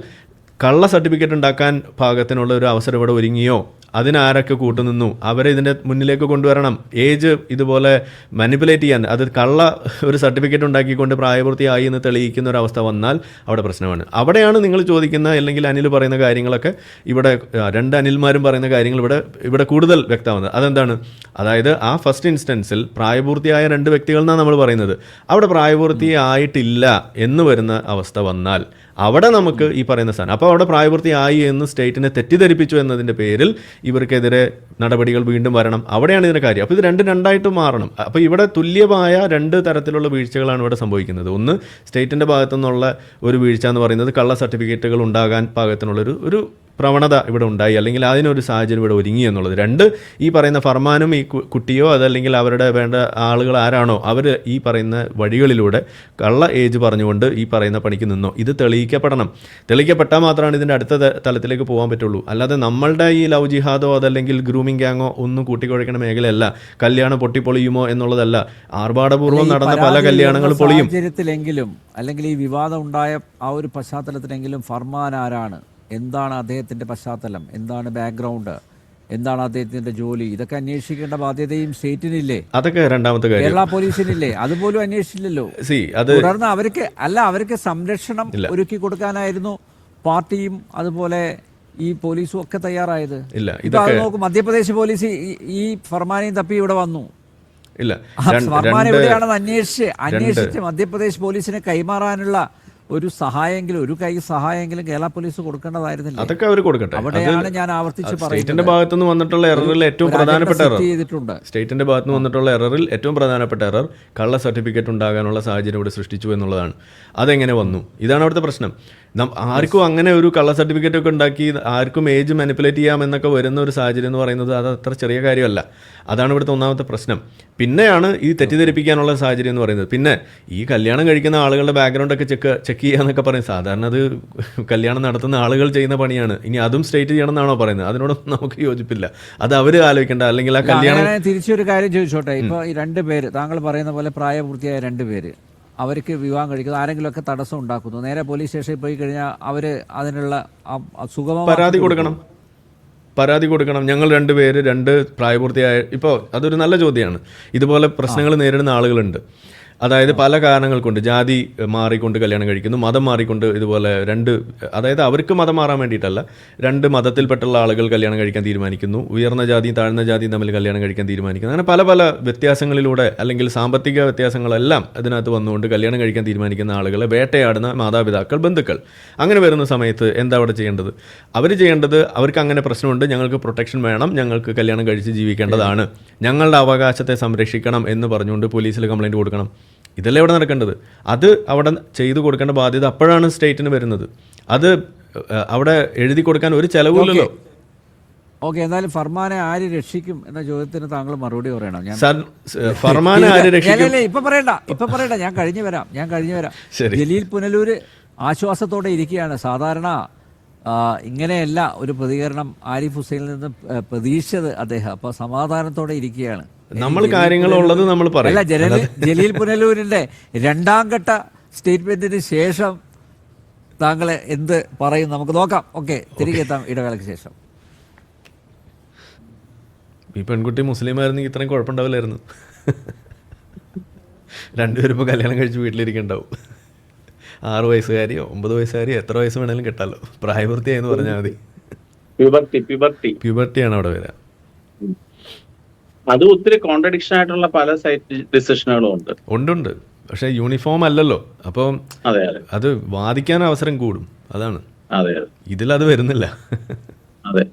Speaker 2: കള്ള സർട്ടിഫിക്കറ്റ് ഉണ്ടാക്കാൻ പാകത്തിനുള്ള ഒരു അവസരം ഇവിടെ ഒരുങ്ങിയോ, അതിനാരൊക്കെ കൂട്ടുനിന്നു, അവരെ ഇതിൻ്റെ മുന്നിലേക്ക് കൊണ്ടുവരണം. ഏജ് ഇതുപോലെ മാനിപ്പുലേറ്റ് ചെയ്യാൻ, അത് കള്ള ഒരു സർട്ടിഫിക്കറ്റ് ഉണ്ടാക്കിക്കൊണ്ട് പ്രായപൂർത്തിയായി എന്ന് തെളിയിക്കുന്ന ഒരു അവസ്ഥ വന്നാൽ അവിടെ പ്രശ്നമാണ്. അവിടെയാണ് നിങ്ങൾ ചോദിക്കുന്ന അല്ലെങ്കിൽ അനിൽ പറയുന്ന കാര്യങ്ങളൊക്കെ ഇവിടെ രണ്ട് അനിൽമാരും പറയുന്ന കാര്യങ്ങൾ ഇവിടെ കൂടുതൽ വ്യക്തമാകുന്നത്. അതെന്താണ്? അതായത് ആ ഫസ്റ്റ് ഇൻസ്റ്റൻസിൽ പ്രായപൂർത്തിയായ രണ്ട് വ്യക്തികൾ എന്നാണ് നമ്മൾ പറയുന്നത്. അവിടെ പ്രായപൂർത്തിയായിട്ടില്ല എന്ന് വരുന്ന അവസ്ഥ വന്നാൽ അവിടെ നമുക്ക് ഈ പറയുന്ന സാധനം, അപ്പോൾ അവിടെ പ്രായപൂർത്തിയായി എന്ന് സ്റ്റേറ്റിനെ തെറ്റിദ്ധരിപ്പിച്ചു എന്നതിൻ്റെ പേരിൽ ഇവർക്കെതിരെ നടപടികൾ വീണ്ടും വരണം. അവിടെയാണ് ഇതിൻ്റെ കാര്യം. അപ്പോൾ ഇത് രണ്ടായിട്ട് മാറണം. അപ്പോൾ ഇവിടെ തുല്യമായ രണ്ട് തരത്തിലുള്ള വീഴ്ചകളാണ് ഇവിടെ സംഭവിക്കുന്നത്. ഒന്ന്, സ്റ്റേറ്റിൻ്റെ ഭാഗത്തുനിന്നുള്ള ഒരു വീഴ്ച എന്ന് പറയുന്നത് കള്ള സർട്ടിഫിക്കറ്റുകൾ ഉണ്ടാകാൻ പാകത്തിനുള്ളൊരു പ്രവണത ഇവിടെ ഉണ്ടായി, അല്ലെങ്കിൽ അതിനൊരു സാഹചര്യം ഇവിടെ ഒരുങ്ങി എന്നുള്ളത്. രണ്ട്, ഈ പറയുന്ന ഫർമാനും ഈ കുട്ടിയോ അതല്ലെങ്കിൽ അവരുടെ വേണ്ട ആളുകൾ ആരാണോ അവർ ഈ പറയുന്ന വഴികളിലൂടെ കള്ള ഏജ് പറഞ്ഞുകൊണ്ട് ഈ പറയുന്ന പണിക്ക് നിന്നോ, ഇത് തെളിയിക്കപ്പെട്ടാൽ മാത്രമാണ് ഇതിൻ്റെ അടുത്ത തലത്തിലേക്ക് പോകാൻ പറ്റുള്ളൂ. അല്ലാതെ നമ്മളുടെ ഈ ലവ് ജിഹാദോ അതല്ലെങ്കിൽ ഗ്രൂമിംഗ് ഗ്യാങ്ങോ ഒന്നും കൂട്ടിക്കുഴയ്ക്കുന്ന മേഖലയല്ല. കല്യാണം പൊട്ടിപ്പൊളിയുമോ എന്നുള്ളതല്ല. ആർഭാടപൂർവ്വം നടന്ന പല കല്യാണങ്ങൾ പൊളിയും.
Speaker 1: സാഹചര്യത്തിലെങ്കിലും അല്ലെങ്കിൽ ഈ വിവാദം ഉണ്ടായ ആ ഒരു പശ്ചാത്തലത്തിലെങ്കിലും ഫർമാൻ ആരാണ്, എന്താണ് അദ്ദേഹത്തിൻ്റെ പശ്ചാത്തലം, എന്താണ് ബാക്ക്ഗ്രൗണ്ട്, എന്താണ് അദ്ദേഹത്തിന്റെ ജോലി, ഇതൊക്കെ അന്വേഷിക്കേണ്ട ബാധ്യതയും സ്റ്റേറ്റിനില്ലേ?
Speaker 2: അതൊക്കെ രണ്ടാമത്തെ കാര്യം.
Speaker 1: കേരള പോലീസിനില്ലേ? അതുപോലും അന്വേഷിച്ചില്ലല്ലോ. തുടർന്ന് അവർക്ക് സംരക്ഷണം ഒരുക്കി കൊടുക്കാനായിരുന്നു പാർട്ടിയും അതുപോലെ ഈ പോലീസും ഒക്കെ തയ്യാറായത്?
Speaker 2: ഇല്ല,
Speaker 1: ഇപ്പൊ അത് നോക്കും, മധ്യപ്രദേശ് പോലീസ് ഈ ഫർമാനെയും തപ്പി ഇവിടെ വന്നു.
Speaker 2: ഇല്ല,
Speaker 1: ഫർമാൻ എവിടെയാണെന്ന് അന്വേഷിച്ച് മധ്യപ്രദേശ് പോലീസിനെ കൈമാറാനുള്ള ഒരു സഹായമെങ്കിലും, ഒരു കൈ സഹായമെങ്കിലും കേരള പോലീസ് കൊടുക്കേണ്ടതായിരുന്നില്ല.
Speaker 2: അതൊക്കെ അവർ കൊടുക്കട്ടെ.
Speaker 1: അവിടെയാണ് ഞാൻ ആവർത്തിച്ച്
Speaker 2: സ്റ്റേറ്റിന്റെ ഭാഗത്തുനിന്ന് വന്നിട്ടുള്ള എററിൽ ഏറ്റവും പ്രധാനപ്പെട്ട എറർ
Speaker 1: ചെയ്തിട്ടുണ്ട്.
Speaker 2: സ്റ്റേറ്റിന്റെ ഭാഗത്തുനിന്ന് വന്നിട്ടുള്ള എററിൽ ഏറ്റവും പ്രധാനപ്പെട്ട എറർ കള്ള സർട്ടിഫിക്കറ്റ് ഉണ്ടാകാനുള്ള സാഹചര്യം ഇവിടെ സൃഷ്ടിച്ചു എന്നുള്ളതാണ്. അതെങ്ങനെ വന്നു? ഇതാണ് അവിടുത്തെ പ്രശ്നം. ആർക്കും അങ്ങനെ ഒരു കള്ള സർട്ടിഫിക്കറ്റ് ഒക്കെ ഉണ്ടാക്കി ആർക്കും ഏജ് മാനിപ്പുലേറ്റ് ചെയ്യാമെന്നൊക്കെ വരുന്ന ഒരു സാഹചര്യം എന്ന് പറയുന്നത് അത് അത്ര ചെറിയ കാര്യമല്ല. അതാണ് ഇവിടുത്തെ ഒന്നാമത്തെ പ്രശ്നം. പിന്നെയാണ് ഈ തെറ്റിദ്ധരിപ്പിക്കാനുള്ള സാഹചര്യം എന്ന് പറയുന്നത്. പിന്നെ ഈ കല്യാണം കഴിക്കുന്ന ആളുകളുടെ ബാക്ക്ഗ്രൗണ്ടൊക്കെ ചെക്ക് ചെയ്യാന്നൊക്കെ പറയും. സാധാരണ അത് കല്യാണം നടത്തുന്ന ആളുകൾ ചെയ്യുന്ന പണിയാണ്. ഇനി അതും സ്റ്റേറ്റ് ചെയ്യണം എന്നാണോ പറയുന്നത്? അതിനോടൊന്നും നമുക്ക് യോജിപ്പില്ല. അത് അവർ ആലോചിക്കേണ്ട. അല്ലെങ്കിൽ ആ കല്യാണം
Speaker 1: തിരിച്ചൊരു കാര്യം ചോദിച്ചോട്ടെ. ഇപ്പോൾ ഈ 2 പേര്, താങ്കൾ പറയുന്ന പോലെ പ്രായപൂർത്തിയായ 2 പേര്, അവർക്ക് വിവാഹം കഴിക്കുന്നു, ആരെങ്കിലുമൊക്കെ തടസ്സം ഉണ്ടാക്കുന്നു, നേരെ പോലീസ് സ്റ്റേഷനിൽ പോയി കഴിഞ്ഞാൽ അവർ അതിനുള്ള സുഗമമായ
Speaker 2: പരാതി കൊടുക്കണം. ഞങ്ങൾ 2 പേര് 2 പ്രായപൂർത്തിയായ, ഇപ്പോൾ അതൊരു നല്ല ചോദ്യമാണ്. ഇതുപോലെ പ്രശ്നങ്ങൾ നേരിടുന്ന ആളുകളുണ്ട്. അതായത് പല കാരണങ്ങൾ കൊണ്ട് ജാതി മാറിക്കൊണ്ട് കല്യാണം കഴിക്കുന്നു, മതം മാറിക്കൊണ്ട് ഇതുപോലെ അതായത് അവർക്ക് മതം മാറാൻ വേണ്ടിയിട്ടല്ല, 2 മതത്തിൽപ്പെട്ടുള്ള ആളുകൾ കല്യാണം കഴിക്കാൻ തീരുമാനിക്കുന്നു, ഉയർന്ന ജാതിയും താഴ്ന്ന ജാതിയും തമ്മിൽ കല്യാണം കഴിക്കാൻ തീരുമാനിക്കുന്നു. അങ്ങനെ പല പല വ്യത്യാസങ്ങളിലൂടെ അല്ലെങ്കിൽ സാമ്പത്തിക വ്യത്യാസങ്ങളെല്ലാം അതിനകത്ത് വന്നുകൊണ്ട് കല്യാണം കഴിക്കാൻ തീരുമാനിക്കുന്ന ആളുകളെ വേട്ടയാടുന്ന മാതാപിതാക്കൾ, ബന്ധുക്കൾ. അങ്ങനെ വരുന്ന സമയത്ത് എന്താ അവിടെ ചെയ്യേണ്ടത്? അവർ ചെയ്യേണ്ടത്, അവർക്ക് അങ്ങനെ പ്രശ്നമുണ്ട്, ഞങ്ങൾക്ക് പ്രൊട്ടക്ഷൻ വേണം, ഞങ്ങൾക്ക് കല്യാണം കഴിച്ച് ജീവിക്കേണ്ടതാണ്, ഞങ്ങളുടെ അവകാശത്തെ സംരക്ഷിക്കണം എന്ന് പറഞ്ഞുകൊണ്ട് പോലീസിൽ കംപ്ലയിൻറ്റ് കൊടുക്കണം. ഇതല്ലേ ഇവിടെ നടക്കേണ്ടത്. അത് അവിടെ ചെയ്തു കൊടുക്കേണ്ട ബാധ്യത അപ്പോഴാണ് സ്റ്റേറ്റിന് വരുന്നത്. അത് അവിടെ എഴുതി കൊടുക്കാൻ ഒരു ചെലവില്ലല്ലോ.
Speaker 1: ഓക്കെ, എന്നാലും ഫർമാനെ ആര് രക്ഷിക്കും എന്ന ചോദ്യത്തിന് താങ്കൾ മറുപടി പറയണം.
Speaker 2: ഫർമാനെ ആര് രക്ഷിക്കും?
Speaker 1: ഇപ്പൊ പറയണ്ട, ഞാൻ കഴിഞ്ഞു വരാം. ജലീൽ പുനലൂര് ആശ്വാസത്തോടെ ഇരിക്കുകയാണ്. സാധാരണ ഇങ്ങനെയല്ല ഒരു പ്രതികരണം ആരിഫ് ഹുസൈനിൽ നിന്ന് പ്രതീക്ഷിച്ചത് അദ്ദേഹം. അപ്പോൾ സമാധാനത്തോടെ ഇരിക്കുകയാണ്.
Speaker 2: നമ്മൾ കാര്യങ്ങളുള്ളത് നമ്മൾ പറയും.
Speaker 1: അല്ല, ജലീൽ പുനലൂരിന്റെ 2ാം ഘട്ട സ്റ്റേറ്റ്മെന്റിന് ശേഷം താങ്കൾ എന്ത് പറയും നമുക്ക് നോക്കാം. ഓക്കെ, തിരികെ എത്താം ഇടവേളയ്ക്ക് ശേഷം.
Speaker 2: ഈ പെൺകുട്ടി മുസ്ലിം ആയിരുന്നെങ്കിൽ ഇത്രയും കുഴപ്പമുണ്ടാവില്ലായിരുന്നു. 2 പേരും ഇപ്പോൾ കല്യാണം കഴിച്ച് വീട്ടിലിരിക്കണ്ടാവും. 6 വയസ്സുകാരിയോ 9 വയസ്സുകാരിയോ എത്ര വയസ്സ് വേണേലും കിട്ടാമല്ലോ. പ്രായപൂർത്തിയായെന്ന് പറഞ്ഞാൽ മതി. പ്യൂബർട്ടിയാണ് അവിടെ വരാം.
Speaker 3: അത് ഒത്തിരി കോൺട്രഡിക്ഷൻ ആയിട്ടുള്ള പല സൈറ്റ് ഡിസിഷനുകളും ഉണ്ട്.
Speaker 2: പക്ഷെ യൂണിഫോം അല്ലല്ലോ. അപ്പോൾ അത് വാദിക്കാൻ അവസരം കൂടും. അതാണ്. ഇതിലത് വരുന്നില്ല.
Speaker 3: അതെ.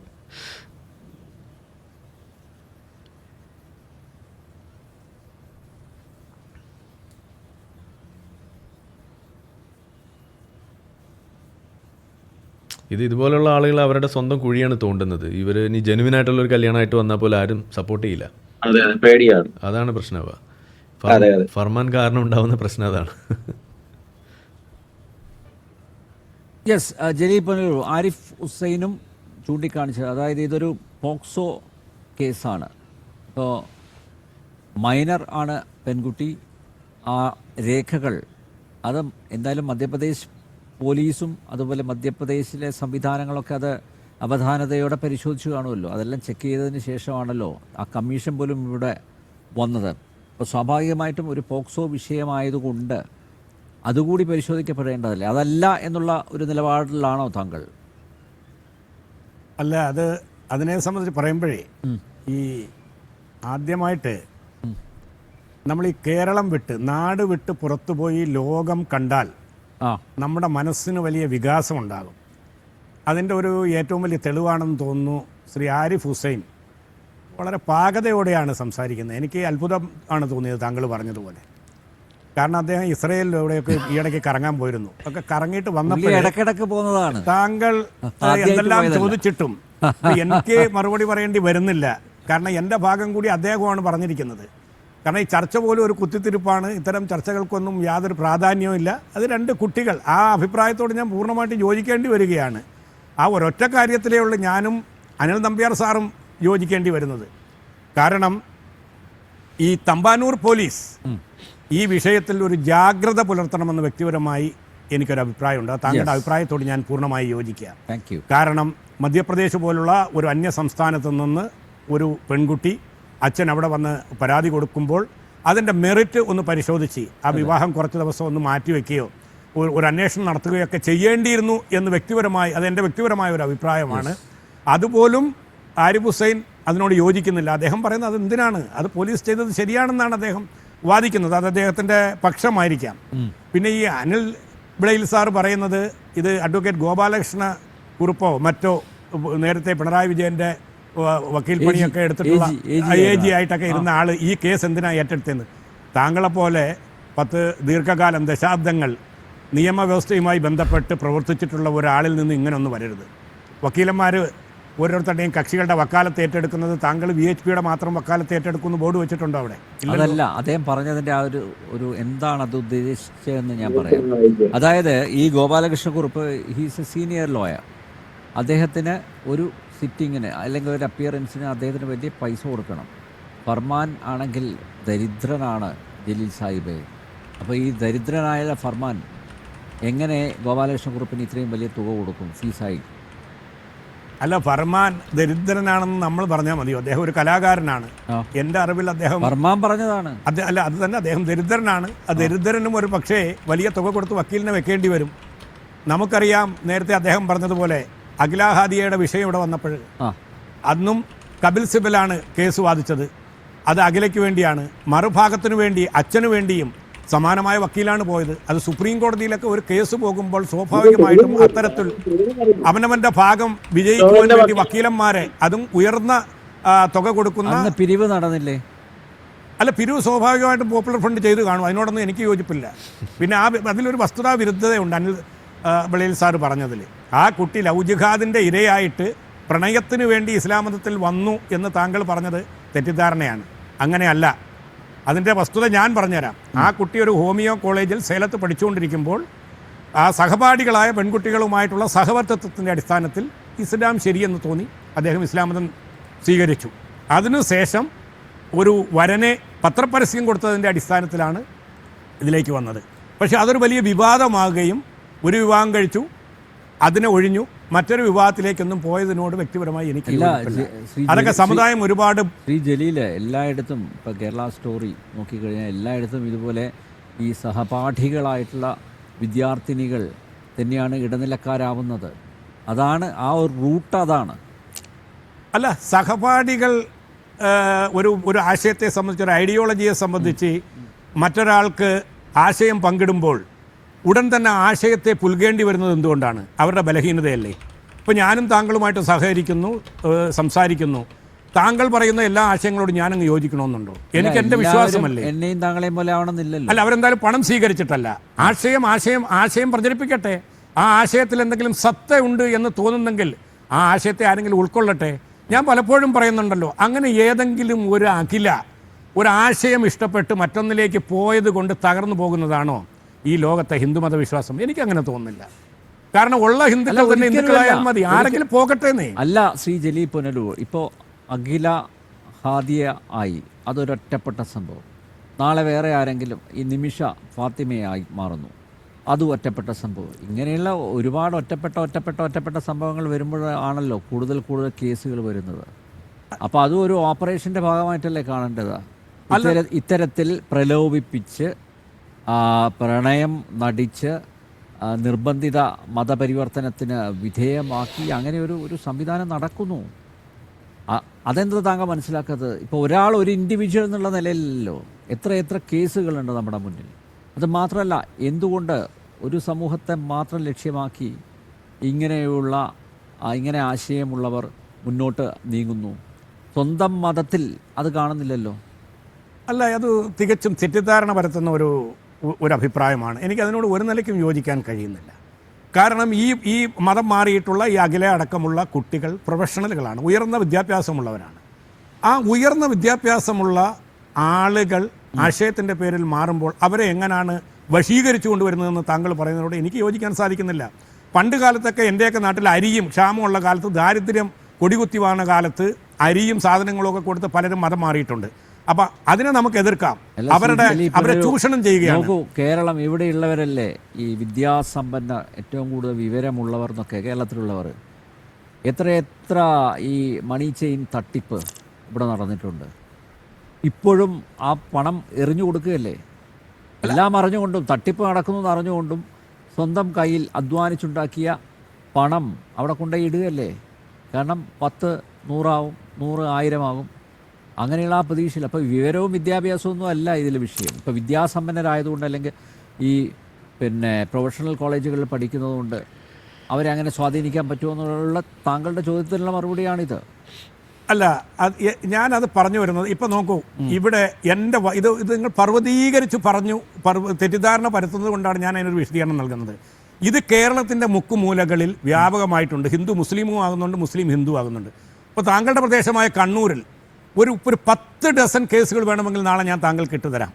Speaker 2: ഇതുപോലുള്ള ആളുകൾ അവരുടെ സ്വന്തം കുഴിയാണ് തോണ്ടുന്നത്. ഇവർ ഇനി ജെനുവിനായിട്ടുള്ള ഒരു കല്യാണമായിട്ട് വന്നാൽ പോലും ആരും സപ്പോർട്ട് ചെയ്യില്ല.
Speaker 3: പേടിയാണ്.
Speaker 2: അതാണ് പ്രശ്നം. ഫർമാൻ കാരണം ഉണ്ടാവുന്ന പ്രശ്നം അതാണ്.
Speaker 1: യെസ്, ജലീൽ പുനലൂർ ആരിഫ് ഹുസൈനും ചൂണ്ടിക്കാണിച്ചത്, അതായത് ഇതൊരു പോക്സോ കേസാണ്. ഇപ്പോൾ മൈനർ ആണ് പെൺകുട്ടി. ആ രേഖകൾ അത് എന്തായാലും മധ്യപ്രദേശ് പോലീസും അതുപോലെ മധ്യപ്രദേശിലെ സംവിധാനങ്ങളൊക്കെ അത് അവധാനതയോടെ പരിശോധിച്ചു കാണുമല്ലോ. അതെല്ലാം ചെക്ക് ചെയ്തതിന് ശേഷമാണല്ലോ ആ കമ്മീഷൻ പോലും ഇവിടെ വന്നത്. അപ്പോൾ സ്വാഭാവികമായിട്ടും ഒരു പോക്സോ വിഷയമായതുകൊണ്ട് അതുകൂടി പരിശോധിക്കപ്പെടേണ്ടതല്ലേ? അതല്ല എന്നുള്ള ഒരു നിലപാടിലാണോ താങ്കൾ?
Speaker 4: അല്ല, അതിനെ സംബന്ധിച്ച് പറയുമ്പോഴേ ഈ ആദ്യമായിട്ട് നമ്മൾ ഈ കേരളം വിട്ട്, നാട് വിട്ട് പുറത്തുപോയി ലോകം കണ്ടാൽ നമ്മുടെ മനസ്സിന് വലിയ വികാസം ഉണ്ടാകും. അതിൻ്റെ ഒരു ഏറ്റവും വലിയ തെളിവാണെന്ന് തോന്നുന്നു ശ്രീ ആരിഫ് ഹുസൈൻ വളരെ പാകതയോടെയാണ് സംസാരിക്കുന്നത്. എനിക്ക് അത്ഭുതം ആണ് തോന്നിയത് താങ്കൾ പറഞ്ഞതുപോലെ. കാരണം അദ്ദേഹം ഇസ്രയേലിലൂടെയൊക്കെ ഈയിടയ്ക്ക് കറങ്ങാൻ പോയിരുന്നു. ഒക്കെ കറങ്ങിയിട്ട് വന്നപ്പോൾ
Speaker 1: ഇടയ്ക്കിടയ്ക്ക് പോകുന്നതാണ്.
Speaker 4: താങ്കൾ എന്തെല്ലാം ചോദിച്ചിട്ടും എനിക്ക് മറുപടി പറയേണ്ടി വരുന്നില്ല. കാരണം എൻ്റെ ഭാഗം കൂടി അദ്ദേഹമാണ് പറഞ്ഞിരിക്കുന്നത്. കാരണം ഈ ചർച്ച പോലും ഒരു കുത്തിത്തിരിപ്പാണ്. ഇത്തരം ചർച്ചകൾക്കൊന്നും യാതൊരു പ്രാധാന്യവും ഇല്ല. അത് 2 കുട്ടികൾ, ആ അഭിപ്രായത്തോട് ഞാൻ പൂർണ്ണമായിട്ടും യോജിക്കേണ്ടി വരികയാണ്. ആ ഒരൊറ്റ കാര്യത്തിലേ ഉള്ളൂ ഞാനും അനിൽ നമ്പ്യാർ സാറും യോജിക്കേണ്ടി വരുന്നത്. കാരണം ഈ തമ്പാനൂർ പോലീസ് ഈ വിഷയത്തിൽ ഒരു ജാഗ്രത പുലർത്തണമെന്ന് വ്യക്തിപരമായി എനിക്കൊരു അഭിപ്രായമുണ്ട്. താങ്കളുടെ അഭിപ്രായത്തോട് ഞാൻ പൂർണ്ണമായി യോജിക്കുക. കാരണം മധ്യപ്രദേശ് പോലുള്ള ഒരു അന്യ സംസ്ഥാനത്ത് നിന്ന് ഒരു പെൺകുട്ടി അച്ഛൻ അവിടെ വന്ന് പരാതി കൊടുക്കുമ്പോൾ അതിൻ്റെ മെറിറ്റ് ഒന്ന് പരിശോധിച്ച് ആ വിവാഹം കുറച്ച് ദിവസം ഒന്ന് മാറ്റിവെക്കുകയോ ഒരു അന്വേഷണം നടത്തുകയൊക്കെ ചെയ്യേണ്ടിയിരുന്നു എന്ന് വ്യക്തിപരമായി, അതെൻ്റെ വ്യക്തിപരമായ ഒരു അഭിപ്രായമാണ്. അതുപോലും ആരിഫ് ഹുസൈൻ അതിനോട് യോജിക്കുന്നില്ല. അദ്ദേഹം പറയുന്നത് അത് എന്തിനാണ്, അത് പോലീസ് ചെയ്തത് ശരിയാണെന്നാണ് അദ്ദേഹം വാദിക്കുന്നത്. അത് അദ്ദേഹത്തിൻ്റെ പക്ഷമായിരിക്കാം. പിന്നെ ഈ അനിൽ ബ്ലെയിൽ സാർ പറയുന്നത് ഇത് അഡ്വക്കേറ്റ് ഗോപാലകൃഷ്ണ കുറുപ്പോ മറ്റോ നേരത്തെ പിണറായി വിജയൻ്റെ വക്കീൽ പണിയൊക്കെ എടുത്തിട്ടുള്ള AG ആയിട്ടൊക്കെ ഇരുന്ന ആൾ ഈ കേസ് എന്തിനാണ് ഏറ്റെടുത്തതെന്ന്. താങ്കളെപ്പോലെ 10 ദീർഘകാലം ദശാബ്ദങ്ങൾ നിയമവ്യവസ്ഥയുമായി ബന്ധപ്പെട്ട് പ്രവർത്തിച്ചിട്ടുള്ള ഒരാളിൽ നിന്ന് ഇങ്ങനെയൊന്നും വരരുത്. വക്കീലന്മാർ ഓരോരുത്തരുടെയും കക്ഷികളുടെ വക്കാലത്ത് ഏറ്റെടുക്കുന്നത് താങ്കൾ VHPയുടെ മാത്രം വക്കാലത്ത് ഏറ്റെടുക്കുന്നു ബോർഡ് വെച്ചിട്ടുണ്ടോ അവിടെ?
Speaker 1: അതല്ല അദ്ദേഹം പറഞ്ഞതിൻ്റെ ആ ഒരു എന്താണ് അത് ഉദ്ദേശിച്ചതെന്ന് ഞാൻ പറയാം. അതായത് ഈ Gopalakrishna Kurup he's A senior lawyer. അദ്ദേഹത്തിന് ഒരു സിറ്റിങ്ങിന് അല്ലെങ്കിൽ ഒരു അപ്പിയറൻസിന് അദ്ദേഹത്തിന് വലിയ പൈസ കൊടുക്കണം. ഫർമാൻ ആണെങ്കിൽ ദരിദ്രനാണ് ജലീൽ സാഹിബ്. അപ്പോൾ ഈ ദരിദ്രനായ ഫർമാൻ എങ്ങനെ ഗോപാലകൃഷ്ണക്കുറുപ്പിന് ഇത്രയും വലിയ തുക കൊടുക്കും ഫീസായി?
Speaker 4: അല്ല, ഫർമാൻ ദരിദ്രനാണെന്ന് നമ്മൾ പറഞ്ഞാൽ മതിയോ? അദ്ദേഹം ഒരു കലാകാരനാണ്. എൻ്റെ അറിവിൽ അദ്ദേഹം
Speaker 1: ഫർമാൻ പറഞ്ഞതാണ്.
Speaker 4: അല്ല, അത് തന്നെ, അദ്ദേഹം ദരിദ്രനാണ്. ആ ദരിദ്രനും ഒരു പക്ഷേ വലിയ തുക കൊടുത്ത് വക്കീലിനെ വെക്കേണ്ടി വരും. നമുക്കറിയാം, നേരത്തെ അദ്ദേഹം പറഞ്ഞതുപോലെ അഖില ഹാദിയയുടെ വിഷയം ഇവിടെ വന്നപ്പോൾ അന്നും കപിൽ സിബലാണ് കേസ് വാദിച്ചത്. അത് അഖിലയ്ക്ക് വേണ്ടിയാണ്. മറുഭാഗത്തിനു വേണ്ടി അച്ഛനു വേണ്ടിയും സമാനമായ വക്കീലാണ് പോയത്. അത് സുപ്രീം കോടതിയിലൊക്കെ ഒരു കേസ് പോകുമ്പോൾ സ്വാഭാവികമായിട്ടും അത്തരത്തിൽ അവനവന്റെ ഭാഗം വിജയിക്കുവാൻ വേണ്ടി വക്കീലന്മാരെ, അതും ഉയർന്ന തുക കൊടുക്കുന്ന
Speaker 1: പിരിവ് നടന്നില്ലേ?
Speaker 4: അല്ല, പിരിവ് സ്വാഭാവികമായിട്ടും പോപ്പുലർ ഫണ്ട് ചെയ്ത് കാണും. അതിനോടൊന്നും എനിക്ക് യോജിപ്പില്ല. പിന്നെ അതിലൊരു വസ്തുതാ വിരുദ്ധതയുണ്ട് അനിൽ ബ്ലെയിൽ സാർ പറഞ്ഞതിൽ. ആ കുട്ടി ലവ് ജിഹാദിൻ്റെ ഇരയായിട്ട് പ്രണയത്തിന് വേണ്ടി ഇസ്ലാം മതത്തിൽ വന്നു എന്ന് താങ്കൾ പറഞ്ഞത് തെറ്റിദ്ധാരണയാണ്. അങ്ങനെയല്ല. അതിൻ്റെ വസ്തുത ഞാൻ പറഞ്ഞുതരാം. ആ കുട്ടി ഒരു ഹോമിയോ കോളേജിൽ സേലത്ത് പഠിച്ചുകൊണ്ടിരിക്കുമ്പോൾ ആ സഹപാഠികളായ പെൺകുട്ടികളുമായിട്ടുള്ള സഹവർത്തിത്വത്തിൻ്റെ അടിസ്ഥാനത്തിൽ ഇസ്ലാം ശരിയെന്ന് തോന്നി അദ്ദേഹം ഇസ്ലാം മതം സ്വീകരിച്ചു. അതിനുശേഷം ഒരു വരനെ പത്രപരസ്യം കൊടുത്തതിൻ്റെ അടിസ്ഥാനത്തിലാണ് ഇതിലേക്ക് വന്നത്. പക്ഷേ അതൊരു വലിയ വിവാദമാകുകയും ഒരു വിവാഹം കഴിച്ചു, അതിനെ ഒഴിഞ്ഞു, മറ്റൊരു വിവാഹത്തിലേക്കൊന്നും പോയതിനോട് വ്യക്തിപരമായി എനിക്ക് അതൊക്കെ സമുദായം ഒരുപാട്.
Speaker 1: ശ്രീ ജലീല് എല്ലായിടത്തും ഇപ്പോൾ കേരള സ്റ്റോറി നോക്കിക്കഴിഞ്ഞാൽ എല്ലായിടത്തും ഇതുപോലെ ഈ സഹപാഠികളായിട്ടുള്ള വിദ്യാർത്ഥിനികൾ തന്നെയാണ് ഇടനിലക്കാരാവുന്നത്. അതാണ് ആ ഒരു റൂട്ട്. അതാണ്.
Speaker 4: അല്ല, സഹപാഠികൾ ഒരു ആശയത്തെ സംബന്ധിച്ച്, ഒരു ഐഡിയോളജിയെ സംബന്ധിച്ച് മറ്റൊരാൾക്ക് ആശയം പങ്കിടുമ്പോൾ ഉടൻ തന്നെ ആശയത്തെ പുൽകേണ്ടി വരുന്നത് എന്തുകൊണ്ടാണ്? അവരുടെ ബലഹീനതയല്ലേ? ഇപ്പോൾ ഞാനും താങ്കളുമായിട്ട് സഹകരിക്കുന്നു, സംസാരിക്കുന്നു. താങ്കൾ പറയുന്ന എല്ലാ ആശയങ്ങളോടും ഞാനങ്ങ് യോജിക്കണമെന്നുണ്ടോ? എനിക്ക് എൻ്റെ വിശ്വാസമല്ലേ.
Speaker 1: എന്നെയും താങ്കളെയും പോലെ ആവണമെന്നില്ലല്ലോ.
Speaker 4: അല്ല, അവരെന്തായാലും പണം സ്വീകരിച്ചിട്ടല്ല. ആശയം പ്രചരിപ്പിക്കട്ടെ. ആ ആശയത്തിൽ എന്തെങ്കിലും സത്ത ഉണ്ട് എന്ന് തോന്നുന്നെങ്കിൽ ആ ആശയത്തെ ആരെങ്കിലും ഉൾക്കൊള്ളട്ടെ. ഞാൻ പലപ്പോഴും പറയുന്നുണ്ടല്ലോ, അങ്ങനെ ഏതെങ്കിലും ഒരു അഖില ഒരാശയം ഇഷ്ടപ്പെട്ട് മറ്റൊന്നിലേക്ക് പോയത് കൊണ്ട് തകർന്നു പോകുന്നതാണോ ഈ ലോകത്തെ ഹിന്ദുമത വിശ്വാസം? എനിക്കങ്ങനെ തോന്നുന്നില്ല. കാരണം ഉള്ള ഹിന്ദുക്കൾ തന്നെ ഹിന്ദുക്കളായാൽ മതി, ആരെങ്കിലും പോകട്ടെന്നേ.
Speaker 1: അല്ല ശ്രീ ജലീൽ പുനലൂർ, ഇപ്പോൾ അഖില ഹാദിയ ആയി, അതൊരൊറ്റപ്പെട്ട സംഭവം. നാളെ വേറെ ആരെങ്കിലും ഈ നിമിഷ ഫാത്തിമയായി മാറുന്നു, അതും ഒറ്റപ്പെട്ട സംഭവം. ഇങ്ങനെയുള്ള ഒരുപാട് ഒറ്റപ്പെട്ട സംഭവങ്ങൾ വരുമ്പോഴാണല്ലോ കൂടുതൽ കേസുകൾ വരുന്നത്. അപ്പോൾ അതും ഒരു ഓപ്പറേഷൻ്റെ ഭാഗമായിട്ടല്ലേ കാണേണ്ടത്? ഇത്തരത്തിൽ പ്രലോഭിപ്പിച്ച് പ്രണയം നടിച്ച് നിർബന്ധിത മതപരിവർത്തനത്തിന് വിധേയമാക്കി അങ്ങനെ ഒരു സംവിധാനം നടക്കുന്നു. അതെന്താ താങ്കൾ മനസ്സിലാക്കാത്തത്? ഇപ്പോൾ ഒരാൾ ഒരു ഇൻഡിവിജ്വൽ എന്നുള്ള നിലയിലല്ലോ, എത്ര കേസുകളുണ്ട് നമ്മുടെ മുന്നിൽ. അത് മാത്രമല്ല, എന്തുകൊണ്ട് ഒരു സമൂഹത്തെ മാത്രം ലക്ഷ്യമാക്കി ഇങ്ങനെ ആശയമുള്ളവർ മുന്നോട്ട് നീങ്ങുന്നു? സ്വന്തം മതത്തിൽ അത് കാണുന്നില്ലല്ലോ.
Speaker 4: അല്ല, അത് തികച്ചും തെറ്റിദ്ധാരണ പരത്തുന്ന ഒരു അഭിപ്രായമാണ്. എനിക്കതിനോട് ഒരു നിലയ്ക്കും യോജിക്കാൻ കഴിയുന്നില്ല. കാരണം ഈ മതം മാറിയിട്ടുള്ള ഈ അഖില അടക്കമുള്ള കുട്ടികൾ പ്രൊഫഷണലുകളാണ്, ഉയർന്ന വിദ്യാഭ്യാസമുള്ളവരാണ്. ആ ഉയർന്ന വിദ്യാഭ്യാസമുള്ള ആളുകൾ ആശയത്തിൻ്റെ പേരിൽ മാറുമ്പോൾ അവരെ എങ്ങനെയാണ് വശീകരിച്ചു കൊണ്ടുവരുന്നതെന്ന് താങ്കൾ പറയുന്നതിനോട് എനിക്ക് യോജിക്കാൻ സാധിക്കുന്നില്ല. പണ്ട് കാലത്തൊക്കെ എൻ്റെയൊക്കെ നാട്ടിൽ അരിയും ക്ഷാമമുള്ള കാലത്ത്, ദാരിദ്ര്യം കൊടികുത്തി വാങ്ങുന്ന കാലത്ത് അരിയും സാധനങ്ങളൊക്കെ കൊടുത്ത് പലരും മതം മാറിയിട്ടുണ്ട്. അപ്പം അതിനെ നമുക്ക് എതിർക്കാം. അവരെ ചൂഷണം ചെയ്യുകയാണ്.
Speaker 1: നോക്കൂ, കേരളം ഇവിടെയുള്ളവരല്ലേ ഈ വിദ്യാസമ്പന്ന, ഏറ്റവും കൂടുതൽ വിവരമുള്ളവർ എന്നൊക്കെ കേരളത്തിലുള്ളവർ. എത്ര ഈ മണി ചെയിൻ തട്ടിപ്പ് ഇവിടെ നടന്നിട്ടുണ്ട്. ഇപ്പോഴും ആ പണം എറിഞ്ഞു കൊടുക്കുകയല്ലേ? എല്ലാം അറിഞ്ഞുകൊണ്ടും, തട്ടിപ്പ് നടക്കുന്നത് അറിഞ്ഞുകൊണ്ടും സ്വന്തം കയ്യിൽ അധ്വാനിച്ചുണ്ടാക്കിയ പണം അവിടെ കൊണ്ടുപോയി ഇടുകയല്ലേ. കാരണം 10, 100 ആവും, 100, 1000 ആകും. അങ്ങനെയുള്ള ആ പ്രതീക്ഷയിൽ. അപ്പോൾ വിവരവും വിദ്യാഭ്യാസവും ഒന്നും അല്ല ഇതിൽ വിഷയം. ഇപ്പോൾ വിദ്യാസമ്പന്നരായതുകൊണ്ട് അല്ലെങ്കിൽ ഈ പ്രൊഫഷണൽ കോളേജുകളിൽ പഠിക്കുന്നതുകൊണ്ട് അവരെ അങ്ങനെ സ്വാധീനിക്കാൻ പറ്റുമോ എന്നുള്ള താങ്കളുടെ ചോദ്യത്തിനുള്ള മറുപടിയാണിത്.
Speaker 4: അല്ല, ഞാനത് പറഞ്ഞു വരുന്നത് ഇപ്പം നോക്കൂ, ഇവിടെ എൻ്റെ ഇത് നിങ്ങൾ പർവ്വതീകരിച്ച് പറഞ്ഞു തെറ്റിദ്ധാരണ പരത്തുന്നത് കൊണ്ടാണ് ഞാൻ അതിനൊരു വിശദീകരണം നൽകുന്നത്. ഇത് കേരളത്തിൻ്റെ മുക്കുമൂലകളിൽ വ്യാപകമായിട്ടുണ്ട്. ഹിന്ദു മുസ്ലിമും ആകുന്നുണ്ട്, മുസ്ലിം ഹിന്ദു ആകുന്നുണ്ട്. ഇപ്പോൾ താങ്കളുടെ പ്രദേശമായ കണ്ണൂരിൽ ഒരു 10 ഡസൻ കേസുകൾ വേണമെങ്കിൽ നാളെ ഞാൻ താങ്കൾക്ക് ഇട്ടുതരാം.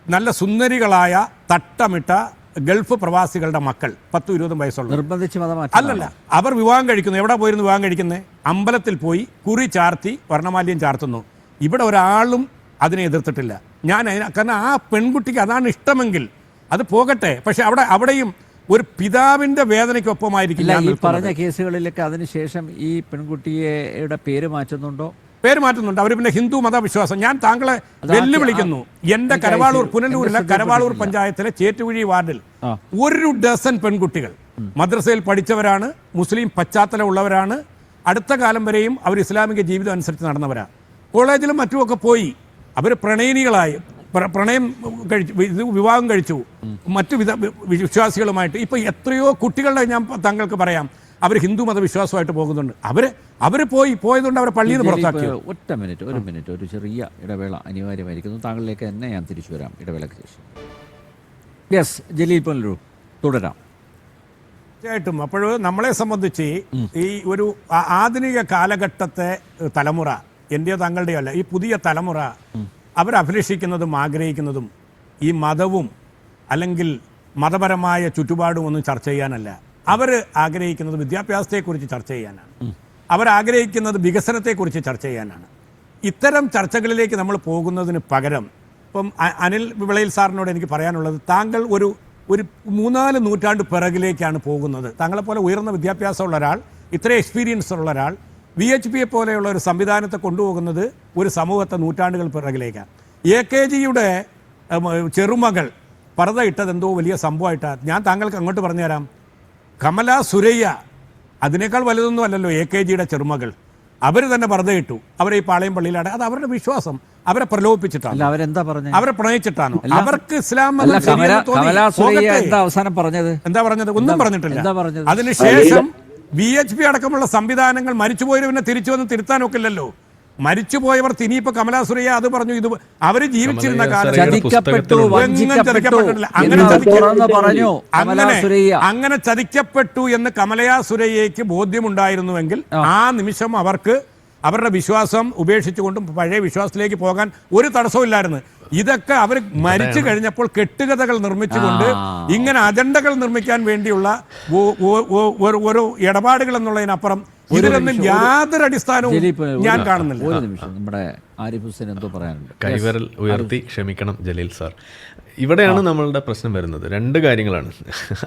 Speaker 4: നല്ല സുന്ദരികളായ തട്ടമിട്ട ഗൾഫ് പ്രവാസികളുടെ മക്കൾ 10-20 വയസ്സുള്ള
Speaker 1: നിർബന്ധിച്ച്
Speaker 4: അല്ലല്ല, അവർ വിവാഹം കഴിക്കുന്നു. എവിടെ പോയിരുന്നു വിവാഹം കഴിക്കുന്നത്? അമ്പലത്തിൽ പോയി കുറി ചാർത്തി വർണ്ണമാല്യം ചാർത്തുന്നു. ഇവിടെ ഒരാളും അതിനെ എതിർത്തിട്ടില്ല. കാരണം ആ പെൺകുട്ടിക്ക് അതാണ് ഇഷ്ടമെങ്കിൽ അത് പോകട്ടെ. പക്ഷെ അവിടെയും ഒരു പിതാവിന്റെ വേദനയ്ക്കൊപ്പമായിരിക്കും.
Speaker 1: ഈ പറഞ്ഞ കേസുകളിലൊക്കെ അതിനുശേഷം ഈ പെൺകുട്ടിയുടെ പേര് മാറ്റുന്നുണ്ടോ?
Speaker 4: പേര് മാറ്റുന്നുണ്ട്. അവർ പിന്നെ ഹിന്ദു മതവിശ്വാസം. ഞാൻ താങ്കളെ വെല്ലുവിളിക്കുന്നു. എന്റെ പുനലൂരിലെ കരവാളൂർ പഞ്ചായത്തിലെ ചേറ്റുകുഴി വാർഡിൽ 1 ഡസൻ പെൺകുട്ടികൾ മദ്രസയിൽ പഠിച്ചവരാണ്, മുസ്ലിം പശ്ചാത്തലമുള്ളവരാണ്. അടുത്ത കാലം വരെയും അവർ ഇസ്ലാമിക ജീവിതം അനുസരിച്ച് നടന്നവരാണ്. കോളേജിലും മറ്റുമൊക്കെ പോയി അവർ പ്രണയിനികളായി പ്രണയം കഴിച്ചു, വിവാഹം കഴിച്ചു മറ്റു വിശ്വാസികളുമായിട്ട്. ഇപ്പൊ എത്രയോ കുട്ടികളുടെ ഞാൻ താങ്കൾക്ക് പറയാം, അവർ ഹിന്ദു മതവിശ്വാസമായിട്ട് പോകുന്നുണ്ട്. അവർ പോയതുകൊണ്ട് അവരെ പള്ളിയിൽ നിന്ന് പുറത്താക്കി.
Speaker 1: ഒരു മിനിറ്റ് ഒരു ചെറിയ ഇടവേള അനിവാര്യമായിരിക്കുന്നു. താങ്കളിലേക്ക് തന്നെ ഞാൻ തിരിച്ചു വരാം ഇടവേളയ്ക്ക് ശേഷം. യെസ്, ജലീൽ പുനലൂർ തുടരാം.
Speaker 4: തീർച്ചയായിട്ടും. അപ്പോൾ നമ്മളെ സംബന്ധിച്ച് ഈ ഒരു ആധുനിക കാലഘട്ടത്തെ തലമുറ, എൻ്റെയോ താങ്കളുടെയോ അല്ല, ഈ പുതിയ തലമുറ അവരഭിലഷിക്കുന്നതും ആഗ്രഹിക്കുന്നതും ഈ മതവും അല്ലെങ്കിൽ മതപരമായ ചുറ്റുപാടും ഒന്നും ചർച്ച ചെയ്യാനല്ല. അവർ ആഗ്രഹിക്കുന്നത് വിദ്യാഭ്യാസത്തെക്കുറിച്ച് ചർച്ച ചെയ്യാനാണ്. അവരാഗ്രഹിക്കുന്നത് വികസനത്തെക്കുറിച്ച് ചർച്ച ചെയ്യാനാണ്. ഇത്തരം ചർച്ചകളിലേക്ക് നമ്മൾ പോകുന്നതിന് പകരം ഇപ്പം അനിൽ വിളയിൽ സാറിനോട് എനിക്ക് പറയാനുള്ളത്, താങ്കൾ ഒരു 3-4 നൂറ്റാണ്ട് പിറകിലേക്കാണ് പോകുന്നത്. താങ്കളെപ്പോലെ ഉയർന്ന വിദ്യാഭ്യാസമുള്ള ഒരാൾ, ഇത്രയും എക്സ്പീരിയൻസ് ഉള്ള ഒരാൾ VHPയെ പോലെയുള്ള ഒരു സംവിധാനത്തെ കൊണ്ടുപോകുന്നത് ഒരു സമൂഹത്തെ നൂറ്റാണ്ടുകൾ പിറകിലേക്കാണ്. AKGയുടെ ചെറുമകൾ പർദ്ദ ഇട്ടത് എന്തോ വലിയ സംഭവമായിട്ടാണ്. ഞാൻ താങ്കൾക്ക് അങ്ങോട്ട് പറഞ്ഞുതരാം. കമല സുരയ്യ അതിനേക്കാൾ വലുതൊന്നും അല്ലല്ലോ AKGയുടെ ചെറുമകൾ. അവർ തന്നെ പർദ്ദയിട്ടു. അവരെ ഈ പാളയം പള്ളിയിലാണ്. അത് അവരുടെ വിശ്വാസം. അവരെ പ്രലോഭിപ്പിച്ചിട്ടാണ്, അവരെ പ്രണയിച്ചിട്ടാണ്. അവർക്ക് ഇസ്ലാം എന്താ പറഞ്ഞത്? ഒന്നും പറഞ്ഞിട്ടില്ല. അതിനുശേഷം VHP അടക്കമുള്ള സംവിധാനങ്ങൾ മരിച്ചുപോയവർ പിന്നെ തിരിച്ചു വന്ന് തിരുത്താൻ ഒക്കില്ലല്ലോ. മരിച്ചുപോയവർ തിനിയിപ്പോ കമലാ സുരയ്യ അത് പറഞ്ഞു. ഇത് അവര് ജീവിച്ചിരുന്ന കാലം അങ്ങനെ ചതിക്കപ്പെട്ടു എന്ന് കമലയാ സുരയ്യയ്ക്ക് ബോധ്യമുണ്ടായിരുന്നുവെങ്കിൽ ആ നിമിഷം അവർക്ക് അവരുടെ വിശ്വാസം ഉപേക്ഷിച്ചുകൊണ്ടും പഴയ വിശ്വാസത്തിലേക്ക് പോകാൻ ഒരു തടസ്സമില്ലായിരുന്നു. ഇതൊക്കെ അവർ മരിച്ചു കഴിഞ്ഞപ്പോൾ കെട്ടുകഥകൾ നിർമ്മിച്ചുകൊണ്ട് ഇങ്ങനെ അജണ്ടകൾ നിർമ്മിക്കാൻ വേണ്ടിയുള്ള ഓരോ ഇടപാടുകൾ എന്നുള്ളതിനപ്പുറം ഇതിലൊന്നും യാതൊരു അടിസ്ഥാനവും ഞാൻ കാണുന്നില്ല.
Speaker 1: ഒരു നിമിഷം, നമ്മുടെ ആരിഫ് ഹുസൈൻ എന്തോ പറയാനുണ്ട്.
Speaker 2: കൈവിരൽ ഉയർത്തി ക്ഷമിക്കണം ജലീൽ സാർ. ഇവിടെയാണ് നമ്മളുടെ പ്രശ്നം വരുന്നത്. 2 കാര്യങ്ങളാണ്.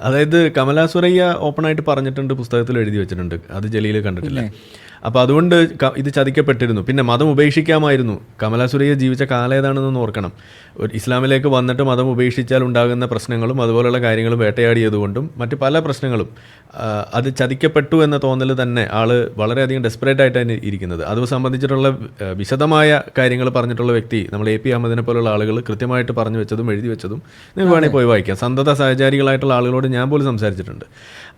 Speaker 2: അതായത് കമലാ സുരയ്യ ഓപ്പണായിട്ട് പറഞ്ഞിട്ടുണ്ട്, പുസ്തകത്തിൽ എഴുതി വെച്ചിട്ടുണ്ട്. അത് ജലീൽ കണ്ടിട്ടില്ല. അപ്പോൾ അതുകൊണ്ട് ഇത് ചതിക്കപ്പെട്ടിരുന്നു. പിന്നെ മതം ഉപേക്ഷിക്കാമായിരുന്നു. കമലാ സുരയ്യ ജീവിച്ച കാലം ഏതാണെന്നൊന്ന് ഓർക്കണം. ഒരു ഇസ്ലാമിലേക്ക് വന്നിട്ട് മതം ഉപേക്ഷിച്ചാൽ ഉണ്ടാകുന്ന പ്രശ്നങ്ങളും അതുപോലുള്ള കാര്യങ്ങളും വേട്ടയാടിയതുകൊണ്ടും മറ്റ് പല പ്രശ്നങ്ങളും അത് ചതിക്കപ്പെട്ടു എന്ന തോന്നൽ തന്നെ ആള് വളരെയധികം ഡെസ്പറേറ്റ് ആയിട്ടാണ് ഇരിക്കുന്നത്. അത് സംബന്ധിച്ചിട്ടുള്ള വിശദമായ കാര്യങ്ങൾ പറഞ്ഞിട്ടുള്ള വ്യക്തി നമ്മൾ AP അഹമ്മദിനെ പോലുള്ള ആളുകൾ കൃത്യമായിട്ട് പറഞ്ഞു വെച്ചതും എഴുതി വെച്ചതും നിങ്ങൾക്ക് വേണമെങ്കിൽ പോയി വായിക്കാം. സന്തത സഹചാരികളായിട്ടുള്ള ആളുകളോട് ഞാൻ പോലും സംസാരിച്ചിട്ടുണ്ട്.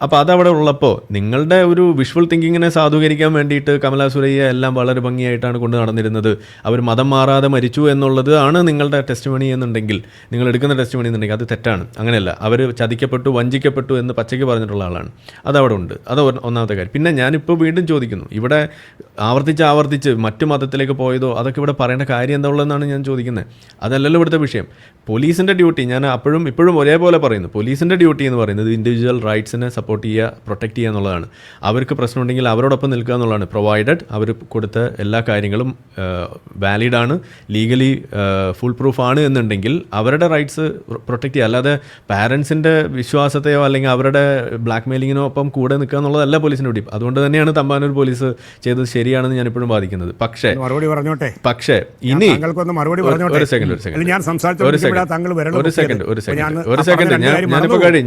Speaker 2: അപ്പോൾ അതവിടെ ഉള്ളപ്പോൾ നിങ്ങളുടെ ഒരു വിഷ്വൽ തിങ്കിങ്ങിനെ സാധൂകരിക്കാൻ വേണ്ടിയിട്ട് കമലാ സുരയ്യ എല്ലാം വളരെ ഭംഗിയായിട്ടാണ് കൊണ്ട് നടന്നിരുന്നത്. അവർ മതം മാറാതെ മരിച്ചു എന്നുള്ളത് ആണ് നിങ്ങളുടെ ടെസ്റ്റിമണി എന്നുണ്ടെങ്കിൽ, നിങ്ങൾ എടുക്കുന്ന ടെസ്റ്റിമണി എന്നുണ്ടെങ്കിൽ അത് തെറ്റാണ്. അങ്ങനെയല്ല, അവർ ചതിക്കപ്പെട്ടു, വഞ്ചിക്കപ്പെട്ടു എന്ന് പച്ചയ്ക്ക് പറഞ്ഞിട്ടുള്ള ആളാണ്. അതവിടെ ഉണ്ട്. അത് ഒന്നാമത്തെ കാര്യം. പിന്നെ ഞാനിപ്പോൾ വീണ്ടും ചോദിക്കുന്നു, ഇവിടെ ആവർത്തിച്ച് മറ്റു മതത്തിലേക്ക് പോയതോ അതൊക്കെ ഇവിടെ പറയേണ്ട കാര്യം എന്താ ഉള്ളതെന്നാണ് ഞാൻ ചോദിക്കുന്നത്. അതല്ലല്ലോ ഇവിടുത്തെ വിഷയം. പോലീസിൻ്റെ ഡ്യൂട്ടി, ഞാൻ ഇപ്പോഴും ഒരേപോലെ പറയുന്നു, പോലീസിൻ്റെ ഡ്യൂട്ടി എന്ന് പറയുന്നത് ഇൻഡിവിജ്വൽ റൈറ്റ്സിനെ സപ്പോർട്ട് ചെയ്യുക, പ്രൊട്ടക്റ്റ് ചെയ്യുക എന്നുള്ളതാണ്. അവർക്ക് പ്രശ്നമുണ്ടെങ്കിൽ അവരോടൊപ്പം നിൽക്കുക എന്നുള്ളതാണ്. പ്രൊവൈഡഡ് അവർ കൊടുത്ത എല്ലാ കാര്യങ്ങളും വാലിഡാണ്, ലീഗലി ഫുൾ പ്രൂഫ് ആണ് എന്നുണ്ടെങ്കിൽ അവരുടെ റൈറ്റ്സ് പ്രൊട്ടക്റ്റ് ചെയ്യുക. അല്ലാതെ പാരൻസിൻ്റെ വിശ്വാസത്തെയോ അല്ലെങ്കിൽ അവരുടെ ബ്ലാക്ക് മെയിലിങ്ങിനോ ഒപ്പം കൂടെ നിൽക്കുക എന്നുള്ളതല്ല പോലീസിൻ്റെ ഡ്യൂട്ടി. അതുകൊണ്ട് തന്നെയാണ് തമ്പാനൂർ പോലീസ് ചെയ്തത് ശരിയാണെന്ന് ഞാൻ ഇപ്പോഴും വാദിക്കുന്നത്. പക്ഷേ പക്ഷേ ഇനി
Speaker 4: താങ്കൾക്കൊന്ന് മറുപടി
Speaker 2: ഒരു
Speaker 4: പറഞ്ഞോട്ടെ.
Speaker 2: സെക്കൻഡ്
Speaker 4: അല്ല, ഞാൻ സംസാരിച്ചോണ്ടിരിക്കുമ്പോഴാ താങ്കൾ വിരൽ പൊക്കിയത്.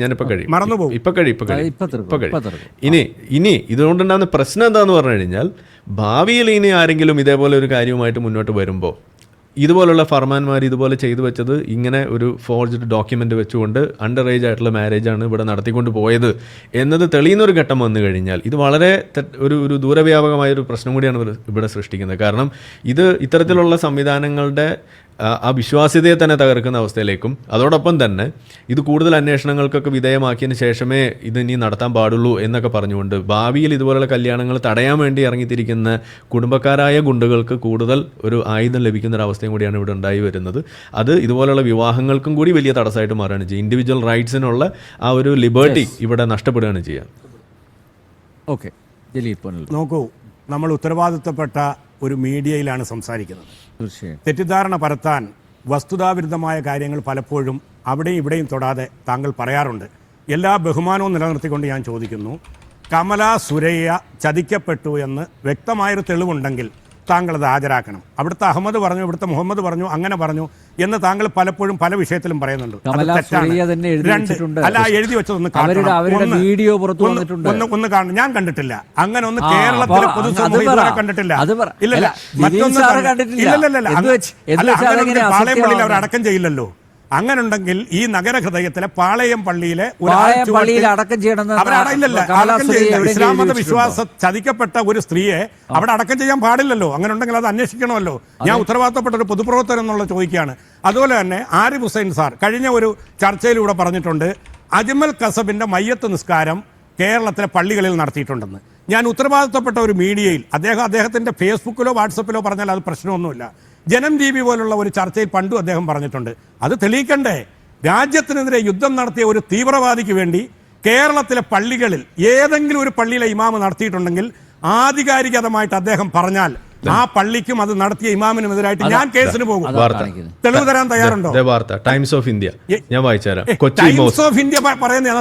Speaker 2: ഞാനിപ്പോ കഴിയും
Speaker 4: മറന്നുപോകും.
Speaker 2: ഇപ്പൊ കഴിയും. ഇനി ഇതുകൊണ്ടുണ്ടാകുന്ന പ്രശ്നം എന്താന്ന് പറഞ്ഞു കഴിഞ്ഞാൽ, ഭാവിയിൽ ഇനി ആരെങ്കിലും ഇതേപോലെ ഒരു കാര്യവുമായിട്ട് മുന്നോട്ട് വരുമ്പോൾ ഇതുപോലുള്ള ഫർമാന്മാർ ഇതുപോലെ ചെയ്തു വെച്ചത് ഇങ്ങനെ ഒരു ഫോർജ്ഡ് ഡോക്യുമെൻ്റ് വെച്ചുകൊണ്ട് അണ്ടർ ഏജ് ആയിട്ടുള്ള മാരേജാണ് ഇവിടെ നടത്തിക്കൊണ്ട് പോയത് എന്നത് തെളിയുന്ന ഒരു ഘട്ടം വന്നു കഴിഞ്ഞാൽ ഇത് വളരെ ഒരു ദൂരവ്യാപകമായൊരു പ്രശ്നം കൂടിയാണ് ഇവിടെ സൃഷ്ടിക്കുന്നത്. കാരണം ഇത് ഇത്തരത്തിലുള്ള സംവിധാനങ്ങളുടെ ആ വിശ്വാസ്യതയെ തന്നെ തകർക്കുന്ന അവസ്ഥയിലേക്കും, അതോടൊപ്പം തന്നെ ഇത് കൂടുതൽ അന്വേഷണങ്ങൾക്കൊക്കെ വിധേയമാക്കിയതിന് ശേഷമേ ഇത് ഇനി നടത്താൻ പാടുള്ളൂ എന്നൊക്കെ പറഞ്ഞുകൊണ്ട് ഭാവിയിൽ ഇതുപോലുള്ള കല്യാണങ്ങൾ തടയാൻ വേണ്ടി ഇറങ്ങിത്തിരിക്കുന്ന കുടുംബക്കാരായ ഗുണ്ടകൾക്ക് കൂടുതൽ ഒരു ആയുധം ലഭിക്കുന്ന ഒരു അവസ്ഥയും കൂടിയാണ് ഇവിടെ ഉണ്ടായി വരുന്നത്. അത് ഇതുപോലുള്ള വിവാഹങ്ങൾക്കും കൂടി വലിയ തടസ്സമായിട്ട് മാറുകയാണ് ചെയ്യുക. ഇൻഡിവിജ്വൽ റൈറ്റ്സിനുള്ള ആ ഒരു ലിബർട്ടി ഇവിടെ നഷ്ടപ്പെടുകയാണ് ചെയ്യുക.
Speaker 1: ഓക്കെ, ജലീൽ പൊന്നൽ,
Speaker 4: നോക്കൂ, നമ്മൾ ഉത്തരവാദിത്തപ്പെട്ട ഒരു മീഡിയയിലാണ് സംസാരിക്കുന്നത്.
Speaker 1: തീർച്ചയായും
Speaker 4: തെറ്റിദ്ധാരണ പരത്താൻ വസ്തുതാവിരുദ്ധമായ കാര്യങ്ങൾ പലപ്പോഴും അവിടെയും ഇവിടെയും തൊടാതെ താങ്കൾ പറയാറുണ്ട്. എല്ലാ ബഹുമാനവും നിലനിർത്തിക്കൊണ്ട് ഞാൻ ചോദിക്കുന്നു, കമല സുരയ്യ ചതിക്കപ്പെട്ടു എന്ന് വ്യക്തമായൊരു തെളിവുണ്ടെങ്കിൽ താങ്കൾ അത് ഹാജരാക്കണം. അവിടുത്തെ അഹമ്മദ് പറഞ്ഞു, ഇവിടുത്തെ മുഹമ്മദ് പറഞ്ഞു, അങ്ങനെ പറഞ്ഞു എന്ന് താങ്കൾ പലപ്പോഴും പല വിഷയത്തിലും പറയുന്നുണ്ട്. അല്ല, എഴുതി വെച്ചതൊന്ന് ഒന്ന് കാണണം. ഞാൻ കണ്ടിട്ടില്ല അങ്ങനെ ഒന്ന്. കേരളത്തിലെ പൊതുസമൂഹം കണ്ടിട്ടില്ല. ഇല്ലല്ല, മറ്റൊന്നും പാളയംപള്ളിയിൽ അവർ അടക്കം ചെയ്യില്ലല്ലോ. അങ്ങനെ ഉണ്ടെങ്കിൽ ഈ നഗരഹൃദയത്തിലെ പാളയം പള്ളിയിലെ ഇസ്ലാം മത വിശ്വാസ ചതിക്കപ്പെട്ട ഒരു സ്ത്രീയെ അവിടെ അടക്കം ചെയ്യാൻ പാടില്ലല്ലോ. അങ്ങനെ ഉണ്ടെങ്കിൽ അത് അന്വേഷിക്കണമല്ലോ. ഞാൻ ഉത്തരവാദിത്തപ്പെട്ട ഒരു പൊതുപ്രവർത്തകൻ എന്നുള്ള ചോദിക്കുകയാണ്. അതുപോലെ തന്നെ ആരിഫ് ഹുസൈൻ സാർ കഴിഞ്ഞ ഒരു ചർച്ചയിലൂടെ പറഞ്ഞിട്ടുണ്ട്, അജ്മൽ കസബിന്റെ മയ്യത്ത് നിസ്കാരം കേരളത്തിലെ പള്ളികളിൽ നടത്തിയിട്ടുണ്ടെന്ന്. ഞാൻ ഉത്തരവാദിത്തപ്പെട്ട ഒരു മീഡിയയിൽ അദ്ദേഹത്തിന്റെ ഫേസ്ബുക്കിലോ വാട്സപ്പിലോ പറഞ്ഞാൽ അത് പ്രശ്നമൊന്നുമില്ല. ജനം ടി വി പോലുള്ള ഒരു ചർച്ചയിൽ പണ്ടും അദ്ദേഹം പറഞ്ഞിട്ടുണ്ട്. അത് തെളിയിക്കണ്ടേ? രാജ്യത്തിനെതിരെ യുദ്ധം നടത്തിയ ഒരു തീവ്രവാദിക്ക് വേണ്ടി കേരളത്തിലെ പള്ളികളിൽ ഏതെങ്കിലും ഒരു പള്ളിയിലെ ഇമാമ് നടത്തിയിട്ടുണ്ടെങ്കിൽ ആധികാരികതമായിട്ട് അദ്ദേഹം പറഞ്ഞാൽ ആ പള്ളിക്കും അത് നടത്തിയ ഇമാമിനുമെതിരായിട്ട് ഞാൻ കേസിന് പോകും. തെളിവ് തരാൻ തയ്യാറുണ്ടോ?
Speaker 2: ടൈംസ് ഓഫ് ഇന്ത്യ ഞാൻ വായിച്ചുതരാം.
Speaker 4: ടൈംസ് ഓഫ് ഇന്ത്യ പറയുന്നത്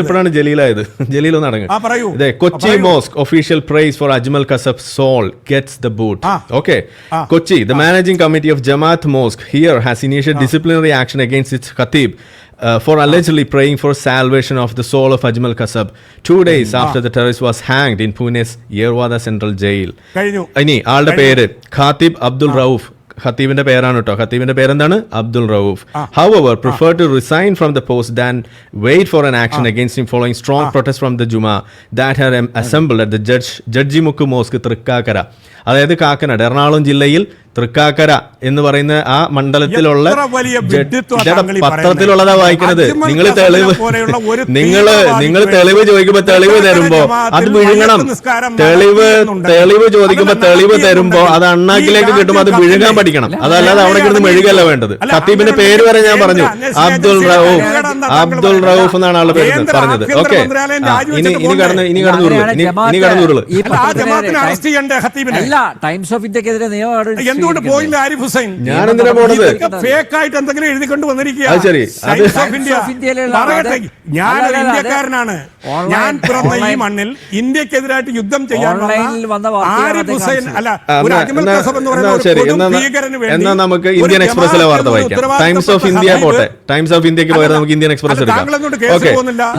Speaker 2: ഇപ്പോഴാണ് ജലീലായത്. ജലീലൊന്ന് അടങ്ങ്. Kochi mosque official praise for Ajmal Kasab soul gets the boot. Okay, Kochi, the managing committee of Jamaat Mosque here has initiated disciplinary action against its khatib for allegedly praying for salvation of the soul of Ajmal Kasab 2 days after the terrorist was hanged in Pune's Yerwada Central Jail. ഇനി ആളുടെ പേര് Khatib Abdul Rauf. ഖത്തീബിന്റെ പേരാണ് കേട്ടോ. ഖത്തീബിന്റെ പേരെന്താണ്? Abdul Rauf. However, prefer to resign from the post than wait for an action against him following strong protests from the Juma that had assembled at the Judgemukku mosque Thrikkakara. അതായത് കാക്കനാട്, എറണാകുളം ജില്ലയിൽ തൃക്കാക്കര എന്ന് പറയുന്ന ആ മണ്ഡലത്തിലുള്ള പത്രത്തിലുള്ളതാ വായിക്കുന്നത്. നിങ്ങൾ തെളിവ് ചോദിക്കുമ്പോ തെളിവ് തരുമ്പോ അത് വിഴുങ്ങണം. തെളിവ് ചോദിക്കുമ്പോ തെളിവ് തരുമ്പോ അത് അണ്ണാക്കിലേക്ക് കിട്ടുമ്പോ അത് വിഴുങ്ങാൻ പഠിക്കണം. അതല്ലാതെ അവിടെ കിടന്ന് മെഴുകല്ല വേണ്ടത്. ഖത്തീബിന്റെ പേര് വരെ ഞാൻ പറഞ്ഞു, അബ്ദുൾ റൌഫ് എന്നാണ് ആളുടെ പേര് പറഞ്ഞത്. ഓക്കെ, ഇനി കടന്നുരുള്.
Speaker 1: ടൈംസ് ഓഫ് ഇന്ത്യക്കെതിരെ നിയമം
Speaker 4: എന്തുകൊണ്ട് പോയില്ല ആരിഫ് ഹുസൈൻ?
Speaker 2: ഞാൻ എന്തിനാ പോണത്?
Speaker 4: ഫേക്ക് ആയിട്ട് എന്തെങ്കിലും എഴുതിക്കൊണ്ട് വന്നിരിക്കുക. ഞാനൊരു ഇന്ത്യക്കാരനാണ്. ഞാൻ പിറന്ന ഈ മണ്ണിൽ ഇന്ത്യക്കെതിരായിട്ട് യുദ്ധം ചെയ്യാൻ ആരിഫ് ഹുസൈൻ അല്ല, ഒരു അജ്മൽ കസബ് എന്ന് പറയുന്ന ഭീകരന് വേണ്ടി.
Speaker 2: എന്നാ നമുക്ക് ഇന്ത്യൻ എക്സ്പ്രസിലെ വാർത്ത വായിക്കാം. ടൈംസ് ഓഫ് ഇന്ത്യ പോട്ടെ, ടൈംസ് ഓഫ് ഇന്ത്യക്ക് പകരം നമുക്ക് ഇന്ത്യൻ എക്സ്പ്രസ് എടുക്കാം.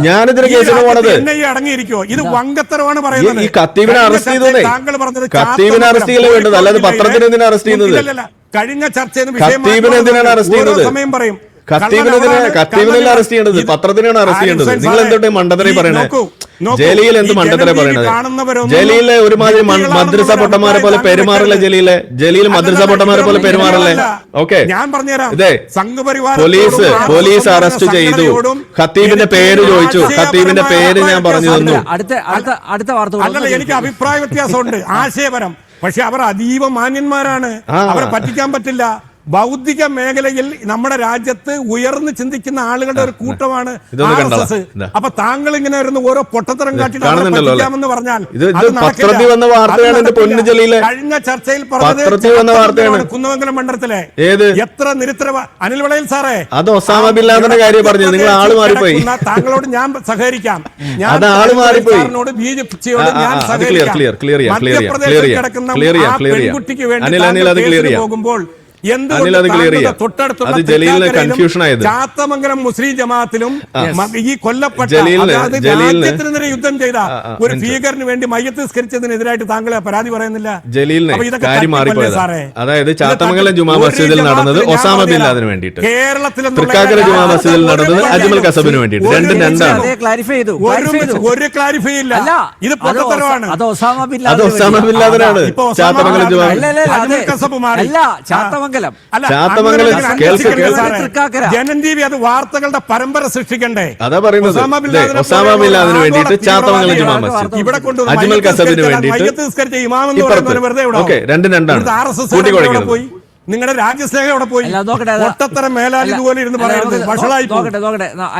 Speaker 2: ഞാനിതിന് കേസിന് പോണത്
Speaker 4: അടങ്ങിയിരിക്കോ? ഇത് വങ്കത്തരമാണ് പറയുന്നത്.
Speaker 2: ഈ ഖത്തീബിനെ അറസ്റ്റ് ചെയ്തേ.
Speaker 4: താങ്കൾ പറഞ്ഞത്
Speaker 2: ഖത്തീബിനെ അറസ്റ്റ് ചെയ്യല്ലേ വേണ്ടത്, അല്ലാതെ പത്രത്തിന് എന്തിനാ അറസ്റ്റ് ചെയ്യുന്നത്?
Speaker 4: കഴിഞ്ഞ ചർച്ചയിൽ
Speaker 2: ഖത്തീബിനെ എന്തിനാണ് അറസ്റ്റ് ചെയ്യുന്നത്?
Speaker 4: സമയം പറയും.
Speaker 2: ഖത്തീബിനല്ല അറസ്റ്റ് ചെയ്യേണ്ടത്, പത്രത്തിനാണ് അറസ്റ്റ് ചെയ്യേണ്ടത്. നിങ്ങൾ എന്തൊട്ട് മണ്ടത്തരെ പറയണേ? ജലീൽ എന്ത് മണ്ടത്തരെ പറയണത്? ജലീല് ഒരുമാതിരി മദ്രസ പൊട്ടന്മാരെ പോലെ പെരുമാറില്ല. ജലീൽ മദ്രസ പൊട്ടന്മാരെ പോലെ പെരുമാറില്ലേ? ഓക്കെ, ഇതേ പോലീസ് അറസ്റ്റ് ചെയ്തു. ഖത്തീബിന്റെ പേര് ചോദിച്ചു. ഖത്തീബിന്റെ പേര് ഞാൻ പറഞ്ഞു തന്നു.
Speaker 1: അടുത്ത വാർത്ത.
Speaker 4: അല്ലല്ല, എനിക്ക് അഭിപ്രായ വ്യത്യാസമുണ്ട്, ആശയപരം. പക്ഷെ അവർ അതീവ മാന്യന്മാരാണ്. അവരെ പറ്റിക്കാൻ പറ്റില്ല. ബൗദ്ധിക മേഖലയിൽ നമ്മുടെ രാജ്യത്ത് ഉയർന്നു ചിന്തിക്കുന്ന ആളുകളുടെ ഒരു കൂട്ടമാണ് RSS. അപ്പൊ താങ്കൾ ഇങ്ങനെ വരുന്ന ഓരോ പൊട്ടത്തരം കാട്ടിട്ടാമെന്ന് പറഞ്ഞാൽ കഴിഞ്ഞ ചർച്ചയിൽ പറഞ്ഞത് കുന്നമംഗലം മണ്ഡലത്തിലെ എത്ര നിരുത്തരവ അനിൽ വളയിൽ സാറേ,
Speaker 2: അത് ഒസാമ ബിൻ ലാദന്റെ കാര്യം പറഞ്ഞു. നിങ്ങൾ ആള് മാറിപ്പോയി.
Speaker 4: താങ്കളോട് ഞാൻ സഹകരിക്കാം, സാറിനോട് BJPയോട് ഞാൻ സഹകരിക്കാം. മധ്യപ്രദേശിൽ കിടക്കുന്ന ആ പെൺകുട്ടിക്ക് വേണ്ടി പോകുമ്പോൾ ചാത്തമംഗലം മുസ്ലിം ജമാഅത്തിലും ഈ കൊല്ലപ്പെട്ട രാജ്യത്തിനെതിരെ യുദ്ധം ചെയ്ത ഒരു ഭീകരന് വേണ്ടി മയ്യത്ത് നിസ്കരിച്ചതിനെതിരായിട്ട് താങ്കൾ പരാതി പറയുന്നില്ല.
Speaker 2: അതായത് ചാത്തമംഗലം ജുമാ മസ്ജിദിൽ നടന്നത് ഒസാമ ബിൻ ലാദന് വേണ്ടിയിട്ട്, തൃക്കാക്കര ജുമാ മസ്ജിദിൽ നടന്നത് അജ്മൽ കസബിന് വേണ്ടിയിട്ട്. രണ്ടും രണ്ടാണ്.
Speaker 4: ഒരു ക്ലാരിഫൈ ഇല്ല. ഇത് പൊട്ടത്തരമാണ്.
Speaker 2: അത് ഒസാമ ബിൻ ലാദനാണ്. ചാത്തമംഗലം ജുമാ
Speaker 4: ജനൻ ടി വി അത് വാർത്തകളുടെ പരമ്പര സൃഷ്ടിക്കണ്ടേ?
Speaker 2: അതാ പറയുന്നത്. ഒസാമ ബിൻ ലാദന് വേണ്ടിയിട്ട് ചാത്തമംഗലം ജുമാ മസ്ജിദ്,
Speaker 4: ഇവിടെ
Speaker 2: അജ്മൽ കസബിന് വേണ്ടിയിട്ട് രണ്ടും രണ്ടാണ്.
Speaker 4: പോയി നിങ്ങളുടെ രാജ്യസ്നേഹം അവിടെ പോയി ഒട്ടത്തരം മേലാൽ ഇതുപോലെ ഇരുന്ന് പറയുന്നത് വഷളായി.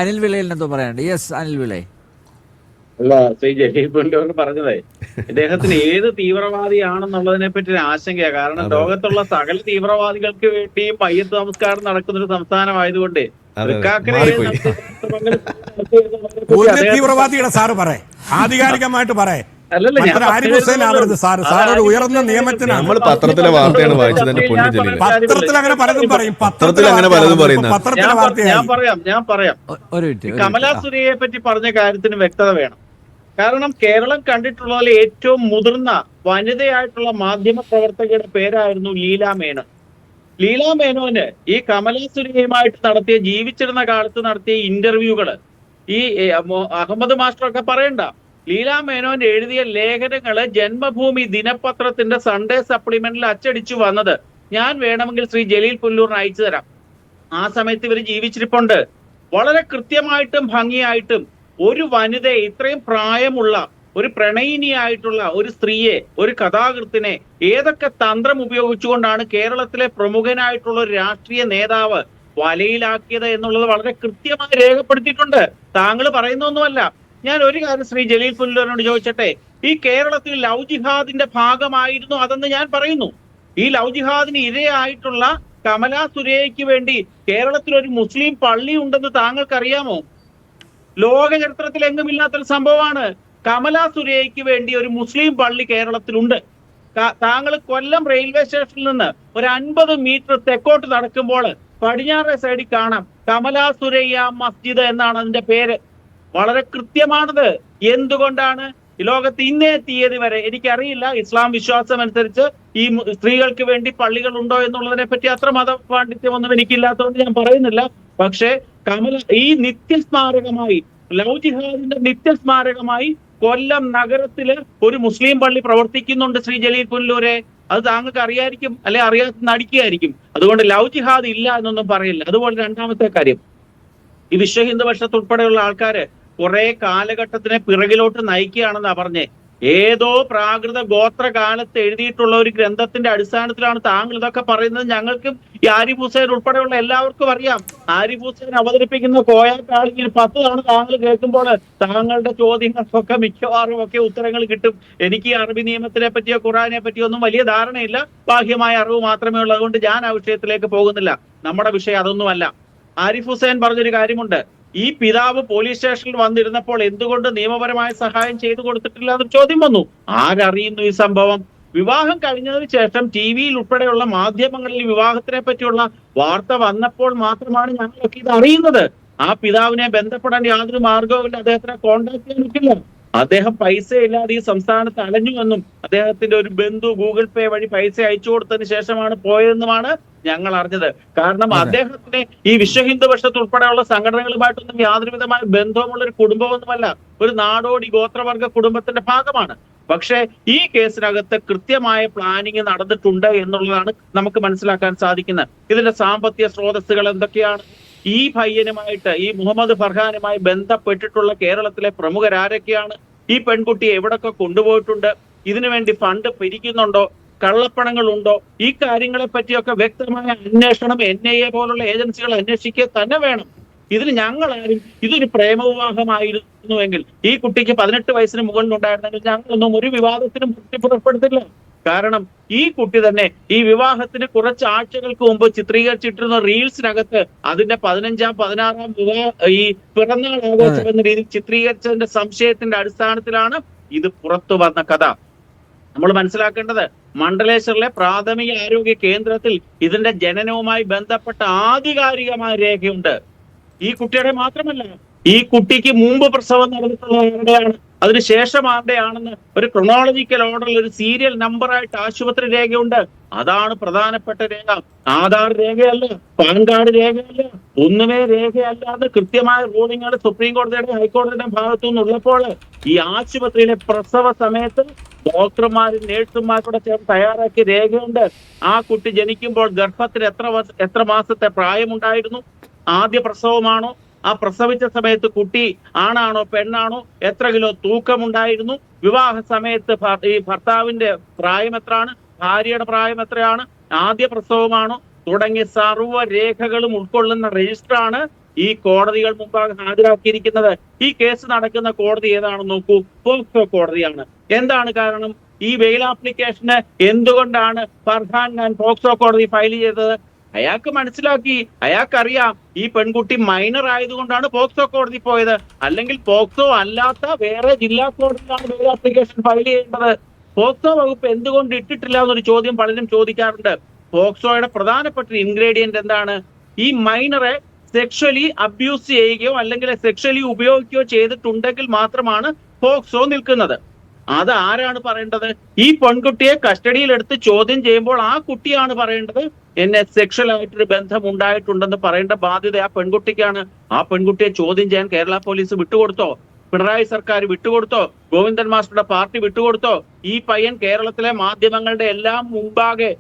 Speaker 1: അനിൽ വിളയിൽ എന്തോ പറയാനുണ്ട്? യെസ്, അനിൽ വിളേ.
Speaker 3: അല്ല, ശ്രീ ജലീൽ പുല്ലൂർ പറഞ്ഞതേ ഇദ്ദേഹത്തിന് ഏത് തീവ്രവാദിയാണെന്നുള്ളതിനെ പറ്റി ഒരു ആശങ്കയാണ്. കാരണം ലോകത്തുള്ള സകല തീവ്രവാദികൾക്ക് വേണ്ടി മയ്യത്ത് നമസ്കാരം നടക്കുന്ന ഒരു സംസ്ഥാനമായതുകൊണ്ട്
Speaker 4: തീവ്രവാദിയുടെ സാറ് പറയേ, ആധികാരികമായിട്ട് പറയേ. ഉയർന്ന നിയമത്തിനാണ്.
Speaker 2: നമ്മൾ പത്രത്തിലെ വാർത്തയാണ് വായിച്ചത്.
Speaker 4: പത്രത്തിൽ അങ്ങനെ പലതും പറയും.
Speaker 3: ഞാൻ പറയാം കമലാ സുരയ്യയെ പറ്റി പറഞ്ഞ കാര്യത്തിന് വ്യക്തത വേണം. കാരണം കേരളം കണ്ടിട്ടുള്ള ഏറ്റവും മുതിർന്ന വനിതയായിട്ടുള്ള മാധ്യമ പ്രവർത്തകയുടെ പേരായിരുന്നു ലീല മേനോൻ. ലീല മേനോന് ഈ കമലാ സുരയ്യയുമായിട്ട് ജീവിച്ചിരുന്ന കാലത്ത് നടത്തിയ ഇന്റർവ്യൂകള് ഈ അഹമ്മദ് മാസ്റ്ററൊക്കെ പറയണ്ട. ലീല മേനോൻ എഴുതിയ ലേഖനങ്ങള് ജന്മഭൂമി ദിനപത്രത്തിന്റെ സൺഡേ സപ്ലിമെന്റിൽ അച്ചടിച്ചു വന്നത് ഞാൻ വേണമെങ്കിൽ ശ്രീ ജലീൽ പുല്ലൂറിന് അയച്ചു തരാം. ആ സമയത്ത് ഇവർ ജീവിച്ചിരിപ്പുണ്ട്. വളരെ കൃത്യമായിട്ടും ഭംഗിയായിട്ടും ഒരു വനിതയെ, ഇത്രയും പ്രായമുള്ള ഒരു പ്രണയിനിയായിട്ടുള്ള ഒരു സ്ത്രീയെ, ഒരു കഥാകൃത്തിനെ ഏതൊക്കെ തന്ത്രം ഉപയോഗിച്ചുകൊണ്ടാണ് കേരളത്തിലെ പ്രമുഖനായിട്ടുള്ള ഒരു രാഷ്ട്രീയ നേതാവ് വലയിലാക്കിയത് എന്നുള്ളത് വളരെ കൃത്യമായി രേഖപ്പെടുത്തിയിട്ടുണ്ട്. താങ്കൾ പറയുന്നൊന്നുമല്ല. ഞാൻ ഒരു കാര്യം ശ്രീ ജലീൽ പുല്ലൂരിനോട് ചോദിച്ചട്ടെ, ഈ കേരളത്തിൽ ലവ് ജിഹാദിന്റെ ഭാഗമായിരുന്നു അതെന്ന് ഞാൻ പറയുന്നു. ഈ ലവ് ജിഹാദിന് ഇരയായിട്ടുള്ള കമലാ സുരയ്യയ്ക്ക് വേണ്ടി കേരളത്തിൽ ഒരു മുസ്ലിം പള്ളി ഉണ്ടെന്ന് താങ്കൾക്കറിയാമോ? ലോക ചരിത്രത്തിൽ എങ്ങുമില്ലാത്തൊരു സംഭവമാണ്. കമലാ സുരയ്യയ്ക്ക് വേണ്ടി ഒരു മുസ്ലിം പള്ളി കേരളത്തിലുണ്ട്. താങ്കൾ കൊല്ലം റെയിൽവേ സ്റ്റേഷനിൽ നിന്ന് ഒരു 50 മീറ്റർ തെക്കോട്ട് നടക്കുമ്പോൾ പടിഞ്ഞാറേ സൈഡിൽ കാണാം കമലാ സുരയ്യ മസ്ജിദ് എന്നാണ് അതിന്റെ പേര്. വളരെ കൃത്യമാണത്. എന്തുകൊണ്ടാണ് ഈ ലോകത്ത് ഇന്നേ തീയതി വരെ എനിക്കറിയില്ല, ഇസ്ലാം വിശ്വാസം അനുസരിച്ച് ഈ സ്ത്രീകൾക്ക് വേണ്ടി പള്ളികൾ ഉണ്ടോ എന്നുള്ളതിനെ പറ്റി അത്ര മത പാണ്ഡിത്യമൊന്നും എനിക്കില്ലാത്തതുകൊണ്ട് ഞാൻ പറയുന്നില്ല. പക്ഷേ ഈ നിത്യസ്മാരകമായി, ലവ് ജിഹാദിന്റെ നിത്യസ്മാരകമായി കൊല്ലം നഗരത്തില് ഒരു മുസ്ലിം പള്ളി പ്രവർത്തിക്കുന്നുണ്ട് ശ്രീ ജലീൽ പുല്ലൂരെ. അത് താങ്കൾക്ക് അറിയായിരിക്കും, അല്ലെ അറിയാത്ത നടിക്കുകയായിരിക്കും. അതുകൊണ്ട് ലവ് ജിഹാദ് ഇല്ല എന്നൊന്നും പറയില്ല. അതുപോലെ രണ്ടാമത്തെ കാര്യം, ഈ വിശ്വ ഹിന്ദു പരിഷത്ത് ഉൾപ്പെടെയുള്ള ആൾക്കാര് കുറെ കാലഘട്ടത്തിനെ പിറകിലോട്ട് നയിക്കുകയാണെന്നാ പറഞ്ഞേ. ഏതോ പ്രാകൃത ഗോത്ര കാലത്ത് എഴുതിയിട്ടുള്ള ഒരു ഗ്രന്ഥത്തിന്റെ അടിസ്ഥാനത്തിലാണ് താങ്കൾ ഇതൊക്കെ പറയുന്നത്. ഞങ്ങൾക്കും ഈ ആരിഫ് ഹുസൈൻ ഉൾപ്പെടെയുള്ള എല്ലാവർക്കും അറിയാം. ആരിഫ് ഹുസൈൻ അവതരിപ്പിക്കുന്ന കോയാട്ടാളിങ്ങനെ 10 തവണ താങ്കൾ കേൾക്കുമ്പോൾ താങ്കളുടെ ചോദ്യങ്ങൾക്കൊക്കെ മിക്കവാറും ഒക്കെ ഉത്തരങ്ങൾ കിട്ടും. എനിക്ക് ഈ അറബി നിയമത്തിനെ പറ്റിയോ ഖുറാനെ പറ്റിയോ ഒന്നും വലിയ ധാരണയില്ല, ബാഹ്യമായ അറിവ് മാത്രമേ ഉള്ളൂ. അതുകൊണ്ട് ഞാൻ ആ വിഷയത്തിലേക്ക് പോകുന്നില്ല. നമ്മുടെ വിഷയം അതൊന്നുമല്ല. ആരിഫ് ഹുസൈൻ പറഞ്ഞൊരു കാര്യമുണ്ട്, ഈ പിതാവ് പോലീസ് സ്റ്റേഷനിൽ വന്നിരുന്നപ്പോൾ എന്തുകൊണ്ട് നിയമപരമായ സഹായം ചെയ്തു കൊടുത്തിട്ടില്ല എന്ന് ചോദ്യം വന്നു. ആരറിയുന്നു ഈ സംഭവം? വിവാഹം കഴിഞ്ഞതിന് ശേഷം TV ഉൾപ്പെടെയുള്ള മാധ്യമങ്ങളിൽ വിവാഹത്തിനെ പറ്റിയുള്ള വാർത്ത വന്നപ്പോൾ മാത്രമാണ് ഞങ്ങളൊക്കെ ഇത് അറിയുന്നത്. ആ പിതാവിനെ ബന്ധപ്പെടാൻ യാതൊരു മാർഗവുമില്ല, അദ്ദേഹത്തിനെ കോൺടാക്ട് ചെയ്യാൻ പറ്റില്ല. അദ്ദേഹം പൈസ ഇല്ലാതെ ഈ സംസ്ഥാനത്ത് അലഞ്ഞുവെന്നും അദ്ദേഹത്തിന്റെ ഒരു ബന്ധു ഗൂഗിൾ പേ വഴി പൈസ അയച്ചു കൊടുത്തതിന് ശേഷമാണ് പോയതെന്നുമാണ് ഞങ്ങൾ അറിഞ്ഞത്. കാരണം അദ്ദേഹത്തിന് ഈ വിശ്വ ഹിന്ദു പരിഷത്ത് ഉൾപ്പെടെയുള്ള സംഘടനകളുമായിട്ടൊന്നും യാതൊരു വിധമായ ബന്ധവുമുള്ള ഒരു കുടുംബമൊന്നുമല്ല. ഒരു നാടോടി ഗോത്രവർഗ കുടുംബത്തിന്റെ ഭാഗമാണ്. പക്ഷെ ഈ കേസിനകത്ത് കൃത്യമായ പ്ലാനിങ് നടന്നിട്ടുണ്ട് എന്നുള്ളതാണ് നമുക്ക് മനസ്സിലാക്കാൻ സാധിക്കുന്നത്. ഇതിന്റെ സാമ്പത്തിക സ്രോതസ്സുകൾ എന്തൊക്കെയാണ്? ഈ പയ്യനുമായിട്ട്, ഈ മുഹമ്മദ് ഫർഹാനുമായി ബന്ധപ്പെട്ടിട്ടുള്ള കേരളത്തിലെ പ്രമുഖരാരൊക്കെയാണ്? ഈ പെൺകുട്ടിയെ എവിടൊക്കെ കൊണ്ടുപോയിട്ടുണ്ട്? ഇതിനുവേണ്ടി ഫണ്ട് പിരിക്കുന്നുണ്ടോ? കള്ളപ്പണങ്ങൾ ഉണ്ടോ, ഈ കാര്യങ്ങളെ പറ്റിയൊക്കെ വ്യക്തമായ അന്വേഷണം NIA പോലുള്ള ഏജൻസികൾ അന്വേഷിക്കുക തന്നെ വേണം. ഇതിൽ ഞങ്ങളാരും ഇതൊരു പ്രേമവിവാഹമായിരുന്നുവെങ്കിൽ, ഈ കുട്ടിക്ക് 18 വയസ്സിന് മുകളിലുണ്ടായിരുന്നെങ്കിൽ ഞങ്ങളൊന്നും ഒരു വിവാദത്തിനും പുറപ്പെടുത്തില്ല. കാരണം ഈ കുട്ടി തന്നെ ഈ വിവാഹത്തിന് കുറച്ച് ആഴ്ചകൾക്ക് മുമ്പ് ചിത്രീകരിച്ചിട്ടിരുന്ന റീൽസിനകത്ത് അതിന്റെ 15-ാം 16-ാം ഈ പിറന്നാൾ ആഘോഷം എന്ന രീതിയിൽ ചിത്രീകരിച്ചതിന്റെ സംശയത്തിന്റെ അടിസ്ഥാനത്തിലാണ് ഇത് പുറത്തു വന്ന കഥ. നമ്മൾ മനസ്സിലാക്കേണ്ടത്, മണ്ഡലേശ്വറിലെ പ്രാഥമിക ആരോഗ്യ കേന്ദ്രത്തിൽ ഇതിന്റെ ജനനവുമായി ബന്ധപ്പെട്ട ആധികാരികമായ രേഖയുണ്ട്. ഈ കുട്ടിയുടെ മാത്രമല്ല, ഈ കുട്ടിക്ക് മുമ്പ് പ്രസവം നടന്നിട്ടുള്ള ആരുടെയാണ്, അതിനുശേഷം ആരുടെയാണെന്ന് ഒരു ക്രൊണോളജിക്കൽ ഓർഡറിൽ ഒരു സീരിയൽ നമ്പറായിട്ട് ആശുപത്രി രേഖയുണ്ട്. അതാണ് പ്രധാനപ്പെട്ട രേഖ. ആധാർ രേഖയല്ല, പാൻ കാർഡ് രേഖയല്ല, ഒന്നുമേ രേഖയല്ലാതെ കൃത്യമായ റൂളിംഗുകൾ സുപ്രീം കോടതിയുടെ ഹൈക്കോടതിയുടെ ഭാഗത്തു നിന്നുള്ളപ്പോൾ ഈ ആശുപത്രിയിലെ പ്രസവ സമയത്ത് ഡോക്ടർമാരും നേഴ്സുമാരുടെ ചേർന്ന് തയ്യാറാക്കിയ രേഖയുണ്ട്. ആ കുട്ടി ജനിക്കുമ്പോൾ ഗർഭത്തിന് എത്ര മാസത്തെ പ്രായമുണ്ടായിരുന്നു, ആദ്യ പ്രസവമാണോ, ആ പ്രസവിച്ച സമയത്ത് കുട്ടി ആണാണോ പെണ്ണാണോ, എത്ര കിലോ തൂക്കമുണ്ടായിരുന്നു, വിവാഹ സമയത്ത് ഈ ഭർത്താവിന്റെ പ്രായം എത്രയാണ്, ഭാര്യയുടെ പ്രായം എത്രയാണ്, ആദ്യ പ്രസവമാണോ തുടങ്ങിയ സർവ്വ രേഖകളും ഉൾക്കൊള്ളുന്ന രജിസ്റ്ററാണ് ഈ കോടതികൾ മുമ്പാകെ ഹാജരാക്കിയിരിക്കുന്നത്. ഈ കേസ് നടക്കുന്ന കോടതി ഏതാണെന്ന് നോക്കൂ, പോക്സോ കോടതിയാണ്. എന്താണ് കാരണം? ഈ ബെയിൽ ആപ്ലിക്കേഷന് എന്തുകൊണ്ടാണ് ഫർഹാൻ ഖാൻ പോക്സോ കോടതി ഫയൽ ചെയ്തത്? അയാൾക്ക് മനസ്സിലാക്കി, അയാൾക്കറിയാം ഈ പെൺകുട്ടി മൈനർ ആയതുകൊണ്ടാണ് പോക്സോ കോടതി പോയത്. അല്ലെങ്കിൽ പോക്സോ അല്ലാത്ത വേറെ ജില്ലാ കോടതിയിലാണ് ബെയിൽ ആപ്ലിക്കേഷൻ ഫയൽ ചെയ്യേണ്ടത്. പോക്സോ വകുപ്പ് എന്തുകൊണ്ട് ഇട്ടിട്ടില്ല എന്നൊരു ചോദ്യം പലരും ചോദിക്കാറുണ്ട്. പോക്സോയുടെ പ്രധാനപ്പെട്ട ഇൻഗ്രീഡിയന്റ് എന്താണ്? ഈ മൈനറെ സെക്ഷലി അബ്യൂസ് ചെയ്യുകയോ അല്ലെങ്കിൽ സെക്ഷലി ഉപയോഗിക്കുകയോ ചെയ്തിട്ടുണ്ടെങ്കിൽ മാത്രമാണ് പോക്സോ നിൽക്കുന്നത്. അത് ആരാണ് പറയേണ്ടത്? ഈ പെൺകുട്ടിയെ കസ്റ്റഡിയിൽ എടുത്ത് ചോദ്യം ചെയ്യുമ്പോൾ ആ കുട്ടിയാണ് പറയേണ്ടത് എന്നെ സെക്ഷൽ ആയിട്ടൊരു ബന്ധം ഉണ്ടായിട്ടുണ്ടെന്ന് പറയേണ്ട ബാധ്യത ആ പെൺകുട്ടിക്കാണ്. ആ പെൺകുട്ടിയെ ചോദ്യം ചെയ്യാൻ കേരള പോലീസ് വിട്ടുകൊടുത്തോ? പിണറായി സർക്കാർ വിട്ടുകൊടുത്തോ? ഗോവിന്ദൻ മാസ്റ്ററുടെ പാർട്ടി വിട്ടുകൊടുത്തോ? ഈ പയ്യൻ കേരളത്തിലെ മാധ്യമങ്ങളുടെ എല്ലാം മുമ്പാകെ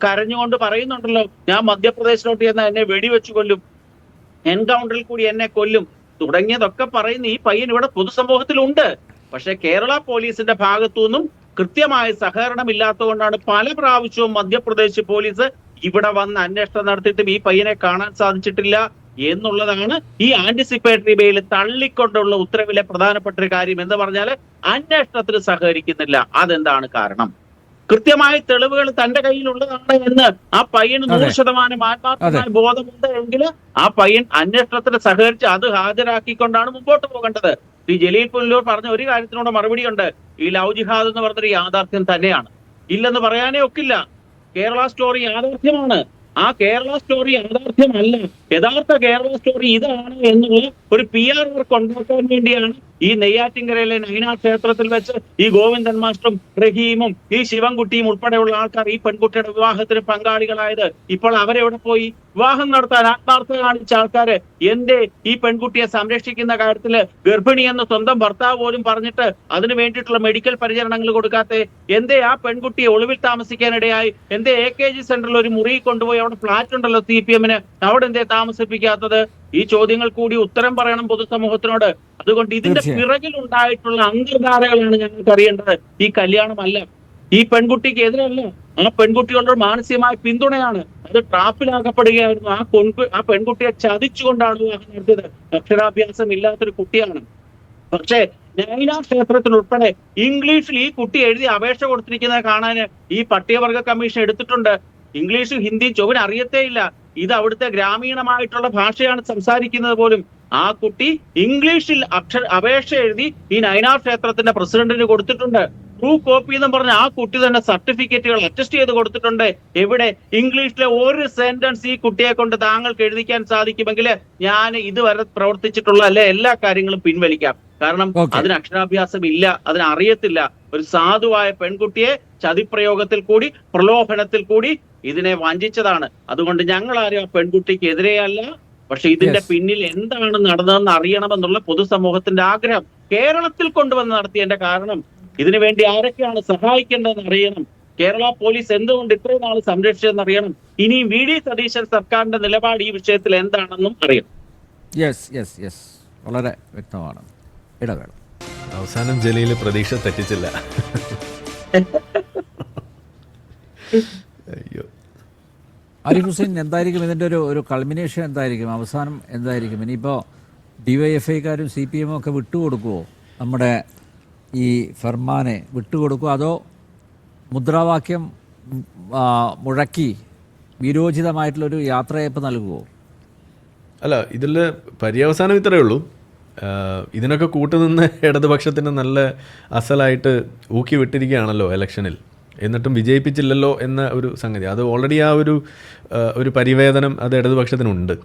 Speaker 3: കരഞ്ഞുകൊണ്ട് പറയുന്നുണ്ടല്ലോ, ഞാൻ മധ്യപ്രദേശിലോട്ട് ചെന്നാൽ എന്നെ വെടിവെച്ചു കൊല്ലും, എൻകൗണ്ടറിൽ കൂടി എന്നെ കൊല്ലും തുടങ്ങിയതൊക്കെ പറയുന്ന ഈ പയ്യൻ ഇവിടെ പൊതുസമൂഹത്തിലുണ്ട്. പക്ഷെ കേരള പോലീസിന്റെ ഭാഗത്തുനിന്നും കൃത്യമായ സഹകരണം ഇല്ലാത്തതുകൊണ്ടാണ് പല പ്രാവശ്യവും മധ്യപ്രദേശ് പോലീസ് ഇവിടെ വന്ന് അന്വേഷണം നടത്തിയിട്ടും ഈ പയ്യനെ കാണാൻ സാധിച്ചിട്ടില്ല എന്നുള്ളതാണ് ഈ ആന്റിസിപ്പേറ്ററി ബെയിൽ തള്ളിക്കൊണ്ടുള്ള ഉത്തരവിലെ പ്രധാനപ്പെട്ട ഒരു കാര്യം. എന്ന് പറഞ്ഞാൽ അന്വേഷണത്തിന് സഹകരിക്കുന്നില്ല. അതെന്താണ് കാരണം? കൃത്യമായ തെളിവുകൾ തന്റെ കയ്യിലുള്ളതാണ് എന്ന് ആ പയ്യന് 100% ആത്മാർത്ഥമായ ബോധമുണ്ട് എങ്കിൽ ആ പയ്യൻ അന്വേഷണത്തിന് സഹകരിച്ച് അത് ഹാജരാക്കിക്കൊണ്ടാണ് മുമ്പോട്ട് പോകേണ്ടത്. ശ്രീ ജലീൽ പുനലൂർ പറഞ്ഞ ഒരു കാര്യത്തിനോട് മറുപടിയുണ്ട്. ഈ ലവ് ജിഹാദ് എന്ന് പറഞ്ഞൊരു യാഥാർത്ഥ്യം തന്നെയാണ്, ഇല്ലെന്ന് പറയാനേ ഒക്കില്ല. കേരള സ്റ്റോറി യാഥാർത്ഥ്യമാണ്. ആ കേരള സ്റ്റോറി യാഥാർത്ഥ്യമല്ല. യഥാർത്ഥ കേരള സ്റ്റോറി ഇതാണ് എന്നുള്ള ഒരു PR വർക്ക് ഉണ്ടാക്കാൻ വേണ്ടിയാണ് ഈ നെയ്യാറ്റിൻകരയിലെ നൈനാ ക്ഷേത്രത്തിൽ വെച്ച് ഈ ഗോവിന്ദൻ മാസ്റ്ററും റഹീമും ഈ ശിവൻകുട്ടിയും ഉൾപ്പെടെയുള്ള ആൾക്കാർ ഈ പെൺകുട്ടിയുടെ വിവാഹത്തിന് പങ്കാളികളായത്. ഇപ്പോൾ അവരെവിടെ പോയി? വിവാഹം നടത്താൻ ആത്മാർത്ഥത കാണിച്ച ആൾക്കാര് എന്തേ ഈ പെൺകുട്ടിയെ സംരക്ഷിക്കുന്ന കാര്യത്തില് ഗർഭിണിയെന്ന് സ്വന്തം ഭർത്താവ് പോലും പറഞ്ഞിട്ട് അതിന് വേണ്ടിയിട്ടുള്ള മെഡിക്കൽ പരിചരണങ്ങൾ കൊടുക്കാത്തെ? എന്തേ ആ പെൺകുട്ടിയെ ഒളിവിൽ താമസിക്കാനിടയായി? എന്തേ AKG സെന്ററിൽ ഒരു മുറി കൊണ്ടുപോയി, അവിടെ ഫ്ലാറ്റ് ഉണ്ടല്ലോ CPM-ന്, അവിടെ എന്തേ താമസിപ്പിക്കാത്തത്? ഈ ചോദ്യങ്ങൾ കൂടി ഉത്തരം പറയണം പൊതുസമൂഹത്തിനോട്. അതുകൊണ്ട് ഇതിന്റെ പിറകിൽ ഉണ്ടായിട്ടുള്ള അന്തർധാരകളാണ് ഞങ്ങൾക്ക് അറിയേണ്ടത്. ഈ കല്യാണമല്ല, ഈ പെൺകുട്ടിക്ക് എതിരല്ല, ആ പെൺകുട്ടികളുടെ മാനസികമായ പിന്തുണയാണ്. അത് ട്രാപ്പിലാക്കപ്പെടുകയായിരുന്നു. ആ പെൺകുട്ടിയെ ചതിച്ചുകൊണ്ടാണ് വിവാഹം നടത്തിയത്. അക്ഷരാഭ്യാസം ഇല്ലാത്തൊരു കുട്ടിയാണ്. പക്ഷേ നൈനാ ക്ഷേത്രത്തിൽ ഉൾപ്പെടെ ഇംഗ്ലീഷിൽ ഈ കുട്ടി എഴുതി അപേക്ഷ കൊടുത്തിരിക്കുന്നത് കാണാൻ ഈ പട്ടികവർഗ കമ്മീഷൻ എടുത്തിട്ടുണ്ട്. ഇംഗ്ലീഷും ഹിന്ദിയും ചൊവ്വന് അറിയത്തേയില്ല. ഇത് അവിടുത്തെ ഗ്രാമീണമായിട്ടുള്ള ഭാഷയാണ് സംസാരിക്കുന്നത് പോലും. ആ കുട്ടി ഇംഗ്ലീഷിൽ അപേക്ഷ എഴുതി ഈ നൈനാ ക്ഷേത്രത്തിന്റെ പ്രസിഡന്റിന് കൊടുത്തിട്ടുണ്ട്. ട്രൂ കോപ്പി എന്ന് പറഞ്ഞ ആ കുട്ടി തന്നെ സർട്ടിഫിക്കറ്റുകൾ അറ്റസ്റ്റ് ചെയ്ത് കൊടുത്തിട്ടുണ്ട്. എവിടെ? ഇംഗ്ലീഷിലെ ഒരു സെന്റൻസ് ഈ കുട്ടിയെ കൊണ്ട് താങ്കൾക്ക് എഴുതിക്കാൻ സാധിക്കുമെങ്കിൽ ഞാൻ ഇതുവരെ പ്രവർത്തിച്ചിട്ടുള്ള എല്ലാ കാര്യങ്ങളും പിൻവലിക്കാം. കാരണം അതിന് അക്ഷരാഭ്യാസം ഇല്ല, അതിനറിയത്തില്ല. ഒരു സാധുവായ പെൺകുട്ടിയെ ചതിപ്രയോഗത്തിൽ കൂടി പ്രലോഭനത്തിൽ കൂടി ഇതിനെ വഞ്ചിച്ചതാണ്. അതുകൊണ്ട് ഞങ്ങൾ ആരും ആ പെൺകുട്ടിക്ക് എതിരെയല്ല. പക്ഷെ ഇതിന്റെ പിന്നിൽ എന്താണ് നടന്നതെന്ന് അറിയണമെന്നുള്ള പൊതുസമൂഹത്തിന്റെ ആഗ്രഹം കേരളത്തിൽ കൊണ്ടുവന്ന് നടത്തിയതിന്റെ കാരണം ഇതിനു വേണ്ടി ആരൊക്കെയാണ് സഹായിക്കേണ്ടതെന്ന് അറിയണം. കേരള പോലീസ് എന്തുകൊണ്ട് ഇത്രയും നാൾ സംരക്ഷിച്ചതെന്ന് അറിയണം. ഇനിയും VD സതീശൻ സർക്കാരിന്റെ നിലപാട് ഈ വിഷയത്തിൽ എന്താണെന്നും അറിയണം.
Speaker 1: വളരെ വ്യക്തമാണ്. ഇടവേള.
Speaker 2: അവസാനം ജലീൽ പ്രതീക്ഷ തെറ്റിച്ചില്ല. അയ്യോ.
Speaker 1: ആരിഫ് ഹുസൈൻ, എന്തായിരിക്കും ഇതിൻ്റെ ഒരു കൾമിനേഷൻ എന്തായിരിക്കും, അവസാനം എന്തായിരിക്കും? ഇനിയിപ്പോൾ DYFIക്കാരും CPM ഒക്കെ വിട്ടുകൊടുക്കുമോ, നമ്മുടെ ഈ ഫർമാനെ വിട്ടുകൊടുക്കുമോ, അതോ മുദ്രാവാക്യം മുഴക്കി വിരോചിതമായിട്ടുള്ളൊരു യാത്രയയപ്പ് നൽകുമോ?
Speaker 2: അല്ല, ഇതിൽ പര്യവസാനം ഇത്രയേ ഉള്ളൂ. ഇതിനൊക്കെ കൂട്ടുനിന്ന് ഇടതുപക്ഷത്തിന് നല്ല അസലായിട്ട് ഊക്കി വിട്ടിരിക്കുകയാണല്ലോ ഇലക്ഷനിൽ, എന്നിട്ടും വിജയിപ്പിച്ചില്ലല്ലോ എന്ന ഒരു സംഗതി. അത് ഓൾറെഡി ആ ഒരു പരിവേദനം അത് ഇടതുപക്ഷത്തിനുണ്ട്.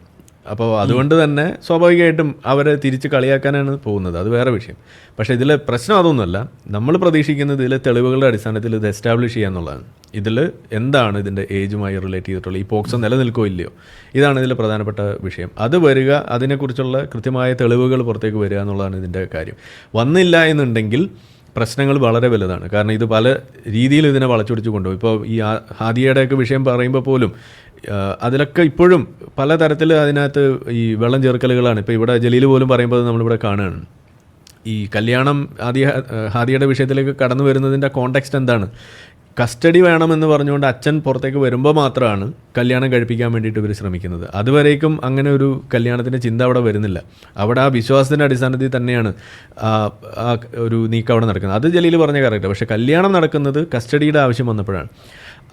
Speaker 2: അപ്പോൾ അതുകൊണ്ട് തന്നെ സ്വാഭാവികമായിട്ടും അവരെ തിരിച്ച് കളിയാക്കാനാണ് പോകുന്നത്, അത് വേറെ വിഷയം. പക്ഷേ ഇതിലെ പ്രശ്നം അതൊന്നുമല്ല. നമ്മൾ പ്രതീക്ഷിക്കുന്നത് ഇതിലെ തെളിവുകളുടെ അടിസ്ഥാനത്തിൽ ഇത് എസ്റ്റാബ്ലിഷ് ചെയ്യുക എന്നുള്ളതാണ്. ഇതിൽ എന്താണ് ഇതിൻ്റെ ഏജുമായി റിലേറ്റ് ചെയ്തിട്ടുള്ള ഈ പോക്സോ നിലനിൽക്കോ ഇല്ലയോ, ഇതാണ് ഇതിൽ പ്രധാനപ്പെട്ട വിഷയം. അത് വരിക, അതിനെക്കുറിച്ചുള്ള കൃത്യമായ തെളിവുകൾ പുറത്തേക്ക് വരിക എന്നുള്ളതാണ് ഇതിൻ്റെ കാര്യം. വന്നില്ല എന്നുണ്ടെങ്കിൽ പ്രശ്നങ്ങൾ വളരെ വലുതാണ്. കാരണം ഇത് പല രീതിയിൽ ഇതിനെ വളച്ചൊടിച്ച് കൊണ്ടുപോകും. ഇപ്പോൾ ഈ ഹാദിയയുടെയൊക്കെ വിഷയം പറയുമ്പോൾ പോലും അതിലൊക്കെ ഇപ്പോഴും പലതരത്തിൽ അതിനകത്ത് ഈ വെള്ളം ചേർക്കലുകളാണ്. ഇപ്പോൾ ഇവിടെ ജലീൽ പോലും പറയുമ്പോൾ നമ്മളിവിടെ കാണുകയാണ്. ഈ കല്യാണം ഹാദിയയുടെ വിഷയത്തിലേക്ക് കടന്നു വരുന്നതിൻ്റെ കോണ്ടെക്സ്റ്റ് എന്താണ്? കസ്റ്റഡി വേണമെന്ന് പറഞ്ഞുകൊണ്ട് അച്ഛൻ പുറത്തേക്ക് വരുമ്പോൾ മാത്രമാണ് കല്യാണം കഴിപ്പിക്കാൻ വേണ്ടിയിട്ട് ഇവർ ശ്രമിക്കുന്നത്. അതുവരേക്കും അങ്ങനെ ഒരു കല്യാണത്തിൻ്റെ ചിന്ത അവിടെ വരുന്നില്ല. അവിടെ ആ വിശ്വാസത്തിൻ്റെ അടിസ്ഥാനത്തിൽ തന്നെയാണ് ഒരു നീക്കം അവിടെ നടക്കുന്നത്. അത് ജലീൽ പറഞ്ഞ കറക്റ്റ്. പക്ഷേ കല്യാണം നടക്കുന്നത് കസ്റ്റഡിയുടെ ആവശ്യം വന്നപ്പോഴാണ്.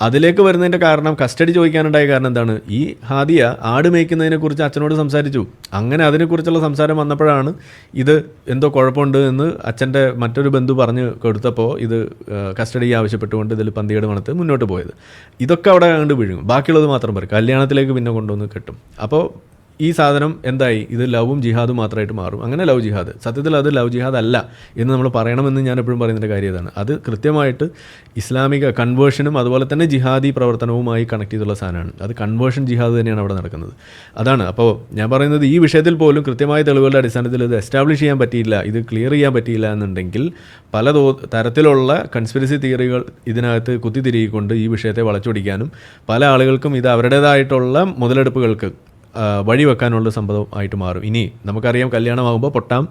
Speaker 2: അതിലേക്ക് വരുന്നതിൻ്റെ കാരണം, കസ്റ്റഡി ചോദിക്കാനുണ്ടായ കാരണം എന്താണ്? ഈ ഹാദിയ ആട് മേയ്ക്കുന്നതിനെക്കുറിച്ച് അച്ഛനോട് സംസാരിച്ചു. അങ്ങനെ അതിനെക്കുറിച്ചുള്ള സംസാരം വന്നപ്പോഴാണ് ഇത് എന്തോ കുഴപ്പമുണ്ട് എന്ന് അച്ഛൻ്റെ മറ്റൊരു ബന്ധു പറഞ്ഞു കൊടുത്തപ്പോൾ ഇത് കസ്റ്റഡി ആവശ്യപ്പെട്ടുകൊണ്ട് ഇതിൽ പന്തികേട് മണത്ത് മുന്നോട്ട് പോയത്. ഇതൊക്കെ അവിടെ കണ്ട് വീഴും. ബാക്കിയുള്ളത് മാത്രം പറയും. കല്യാണത്തിലേക്ക് പിന്നെ കൊണ്ടുവന്ന് കെട്ടും. അപ്പോൾ ഈ സാധനം എന്തായി? ഇത് ലവും ജിഹാദും മാത്രമായിട്ട് മാറും. അങ്ങനെ ലവ് ജിഹാദ്, സത്യത്തിൽ അത് ലവ് ജിഹാദ് അല്ല എന്ന് നമ്മൾ പറയണമെന്ന് ഞാൻ എപ്പോഴും പറയുന്നതിൻ്റെ കാര്യം ഇതാണ്. അത് കൃത്യമായിട്ട് ഇസ്ലാമിക കൺവേർഷനും അതുപോലെ തന്നെ ജിഹാദി പ്രവർത്തനവുമായി കണക്ട് ചെയ്തുള്ള സാധനമാണ്. അത് കൺവേർഷൻ ജിഹാദ് തന്നെയാണ് അവിടെ നടക്കുന്നത്. അതാണ്. അപ്പോൾ ഞാൻ പറയുന്നത്, ഈ വിഷയത്തിൽ പോലും കൃത്യമായ തെളിവുകളുടെ അടിസ്ഥാനത്തിൽ ഇത് എസ്റ്റാബ്ലിഷ് ചെയ്യാൻ പറ്റിയില്ല, ഇത് ക്ലിയർ ചെയ്യാൻ പറ്റിയില്ല എന്നുണ്ടെങ്കിൽ പല തരത്തിലുള്ള കൺസ്പിരസി തിയറികൾ ഇതിനകത്ത് കുത്തിത്തിരികൊണ്ട് ഈ വിഷയത്തെ വളച്ചൊടിക്കാനും പല ആളുകൾക്കും ഇത് അവരുടേതായിട്ടുള്ള മുതലെടുപ്പുകൾക്ക് വഴിവെക്കാനുള്ള സംഭവമായിട്ട് മാറും. ഇനി നമുക്കറിയാം, കല്യാണമാകുമ്പോൾ പൊട്ടാം,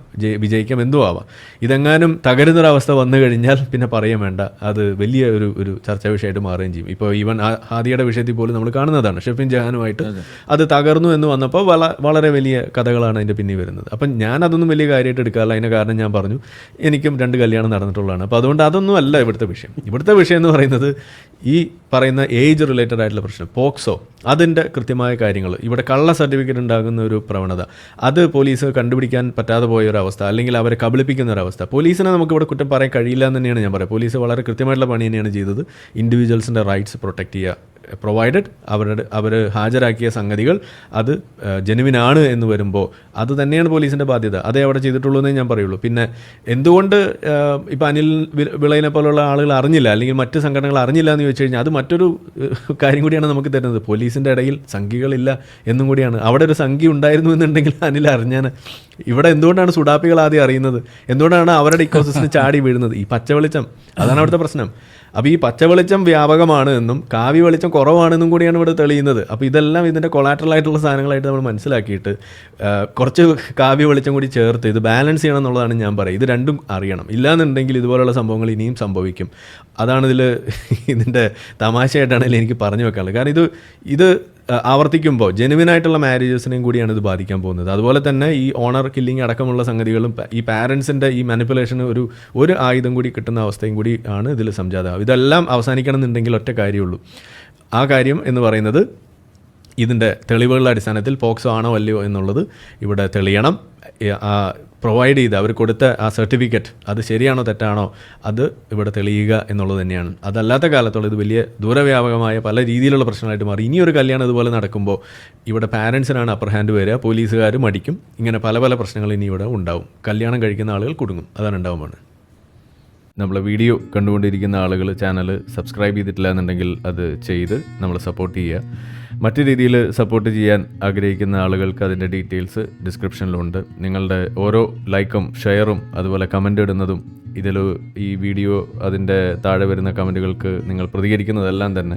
Speaker 2: വിജയിക്കാം, എന്തും ആവാം. ഇതെങ്ങാനും തകരുന്നൊരവസ്ഥ വന്നു കഴിഞ്ഞാൽ പിന്നെ പറയാൻ വേണ്ട, അത് വലിയ ഒരു ചർച്ചാ വിഷയമായിട്ട് മാറുകയും ചെയ്യും. ഇപ്പോൾ ഈവൻ ഹാദിയയുടെ വിഷയത്തിൽ പോലും നമ്മൾ കാണുന്നതാണ്. ഷെഫിൻ ജഹാനുമായിട്ട് അത് തകർന്നു എന്ന് വന്നപ്പോൾ വളരെ വലിയ കഥകളാണ് അതിൻ്റെ പിന്നിൽ വരുന്നത്. അപ്പം ഞാനതൊന്നും വലിയ കാര്യമായിട്ട് എടുക്കാറില്ല. അതിൻ്റെ കാരണം ഞാൻ പറഞ്ഞു, എനിക്കും 2 കല്യാണം നടന്നിട്ടുള്ളതാണ്. അപ്പോൾ അതുകൊണ്ട് അതൊന്നും അല്ല ഇവിടുത്തെ വിഷയം. ഇവിടുത്തെ വിഷയം എന്ന് പറയുന്നത് ഈ പറയുന്ന ഏജ് റിലേറ്റഡ് ആയിട്ടുള്ള പ്രശ്നം, പോക്സോ, അതിൻ്റെ കൃത്യമായ കാര്യങ്ങൾ. ഇവിടെ കള്ള സർട്ടിഫിക്കറ്റ് ഉണ്ടാകുന്ന ഒരു പ്രവണത, അത് പോലീസ് കണ്ടുപിടിക്കാൻ പറ്റാതെ പോയ ഒരു അവസ്ഥ, അല്ലെങ്കിൽ അവരെ കബളിപ്പിക്കുന്ന ഒരവസ്ഥ. പോലീസിനെ നമുക്കിവിടെ കുറ്റം പറയാൻ കഴിയില്ല എന്ന് തന്നെയാണ് ഞാൻ പറയുക. പോലീസ് വളരെ കൃത്യമായിട്ടുള്ള പണി തന്നെയാണ് ചെയ്തത്. ഇൻഡിവിജ്വൽസിൻ്റെ റൈറ്റ്സ് പ്രൊട്ടക്റ്റ് ചെയ്യുക, പ്രൊവൈഡഡ് അവർ ഹാജരാക്കിയ സംഗതികൾ അത് ജെനുവിനാണ് എന്ന് വരുമ്പോൾ അത് തന്നെയാണ് പോലീസിൻ്റെ ബാധ്യത. അതേ അവിടെ ചെയ്തിട്ടുള്ളൂ എന്നേ ഞാൻ പറയുള്ളൂ. പിന്നെ എന്തുകൊണ്ട് ഇപ്പോൾ അനിൽ വിളയിനെ പോലുള്ള ആളുകൾ അറിഞ്ഞില്ല, അല്ലെങ്കിൽ മറ്റ് സംഘടനകൾ അറിഞ്ഞില്ല എന്ന് ചോദിച്ചു കഴിഞ്ഞാൽ അത് മറ്റൊരു കാര്യം കൂടിയാണ് നമുക്ക് തരുന്നത്. പോലീസിൻ്റെ ഇടയിൽ സംഘികളില്ല എന്നും കൂടിയാണ്. അവിടെ ഒരു സംഘി ഉണ്ടായിരുന്നു എന്നുണ്ടെങ്കിൽ അനിൽ അറിഞ്ഞാൽ. ഇവിടെ എന്തുകൊണ്ടാണ് സുഡാപ്പികൾ ആദ്യം അറിയുന്നത്? എന്തുകൊണ്ടാണ് അവരുടെ ഇക്കോസിസ്റ്റം ചാടി വീഴുന്നത്? ഈ പച്ചവെളിച്ചം, അതാണ് അവിടുത്തെ പ്രശ്നം. അപ്പോൾ ഈ പച്ചവെളിച്ചം വ്യാപകമാണ് എന്നും കാവ്യ വെളിച്ചം കുറവാണെന്നും കൂടിയാണ് ഇവിടെ തെളിയുന്നത്. അപ്പോൾ ഇതെല്ലാം ഇതിൻ്റെ കൊളാറ്ററലായിട്ടുള്ള സാധനങ്ങളായിട്ട് നമ്മൾ മനസ്സിലാക്കിയിട്ട് കുറച്ച് കാവ്യ വെളിച്ചം കൂടി ചേർത്ത് ഇത് ബാലൻസ് ചെയ്യണം എന്നുള്ളതാണ് ഞാൻ പറയുക. ഇത് രണ്ടും അറിയണം. ഇല്ലാന്നുണ്ടെങ്കിൽ ഇതുപോലുള്ള സംഭവങ്ങൾ ഇനിയും സംഭവിക്കും. അതാണ് ഇതിൻ്റെ തമാശയായിട്ടാണെങ്കിൽ എനിക്ക് പറഞ്ഞു വെക്കാനുള്ളത്. കാരണം ഇത് ആവർത്തിക്കുമ്പോൾ ജെനുവിനായിട്ടുള്ള മാരേജസിനെയും കൂടിയാണ് ഇത് ബാധിക്കാൻ പോകുന്നത്. അതുപോലെ തന്നെ ഈ ഓണർ കില്ലിങ് അടക്കമുള്ള സംഗതികളും ഈ പാരൻസിൻ്റെ ഈ മാനിപ്പുലേഷന് ഒരു ആയുധം കൂടി കിട്ടുന്ന അവസ്ഥയും കൂടി ആണ് ഇതിൽ സംജാതമാവുക. ഇതെല്ലാം അവസാനിക്കണം എന്നുണ്ടെങ്കിൽ ഒറ്റ കാര്യമുള്ളൂ. ആ കാര്യം എന്ന് പറയുന്നത് ഇതിൻ്റെ തെളിവുകളുടെ അടിസ്ഥാനത്തിൽ പോക്സോ ആണോ അല്ലയോ എന്നുള്ളത് ഇവിടെ തെളിയണം. പ്രൊവൈഡ് ചെയ്ത് അവർ കൊടുത്ത ആ സർട്ടിഫിക്കറ്റ് അത് ശരിയാണോ തെറ്റാണോ അത് ഇവിടെ തെളിയുക എന്നുള്ളത് തന്നെയാണ്. അതല്ലാത്ത കാലത്തോളം ഇത് വലിയ ദൂരവ്യാപകമായ പല രീതിയിലുള്ള പ്രശ്നങ്ങളായിട്ട് മാറി. ഇനിയൊരു കല്യാണം ഇതുപോലെ നടക്കുമ്പോൾ ഇവിടെ പാരൻസിനാണ് അപ്പർ ഹാൻഡ് വരിക, പോലീസുകാർ മടിക്കും. ഇങ്ങനെ പല പ്രശ്നങ്ങൾ ഇനി ഇവിടെ ഉണ്ടാവും. കല്യാണം കഴിക്കുന്ന ആളുകൾ കുടുങ്ങും. അതാണ് ഉണ്ടാവുമ്പോൾ. നമ്മളെ വീഡിയോ കണ്ടുകൊണ്ടിരിക്കുന്ന ആളുകൾ ചാനൽ സബ്സ്ക്രൈബ് ചെയ്തിട്ടില്ല എന്നുണ്ടെങ്കിൽ അത് ചെയ്ത് നമ്മളെ സപ്പോർട്ട് ചെയ്യുക. മറ്റു രീതിയിൽ സപ്പോർട്ട് ചെയ്യാൻ ആഗ്രഹിക്കുന്ന ആളുകൾക്ക് അതിൻ്റെ ഡീറ്റെയിൽസ് ഡിസ്ക്രിപ്ഷനിലുണ്ട്. നിങ്ങളുടെ ഓരോ ലൈക്കും ഷെയറും അതുപോലെ കമൻ്റ് ഇടുന്നതും ഈ വീഡിയോ അതിൻ്റെ താഴെ വരുന്ന കമൻറ്റുകൾക്ക് നിങ്ങൾ പ്രതികരിക്കുന്നതെല്ലാം തന്നെ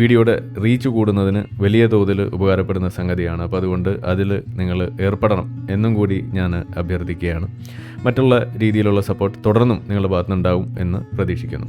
Speaker 2: വീഡിയോയുടെ റീച്ച് കൂടുന്നതിന് വലിയ തോതിൽ ഉപകാരപ്പെടുന്ന സംഗതിയാണ്. അപ്പോൾ അതുകൊണ്ട് അതിൽ നിങ്ങൾ ഏർപ്പെടണം എന്നും കൂടി ഞാൻ അഭ്യർത്ഥിക്കുകയാണ്. മറ്റുള്ള രീതിയിലുള്ള സപ്പോർട്ട് തുടർന്നും നിങ്ങളുടെ ഭാഗത്തുനിന്നുണ്ടാവും എന്ന് പ്രതീക്ഷിക്കുന്നു.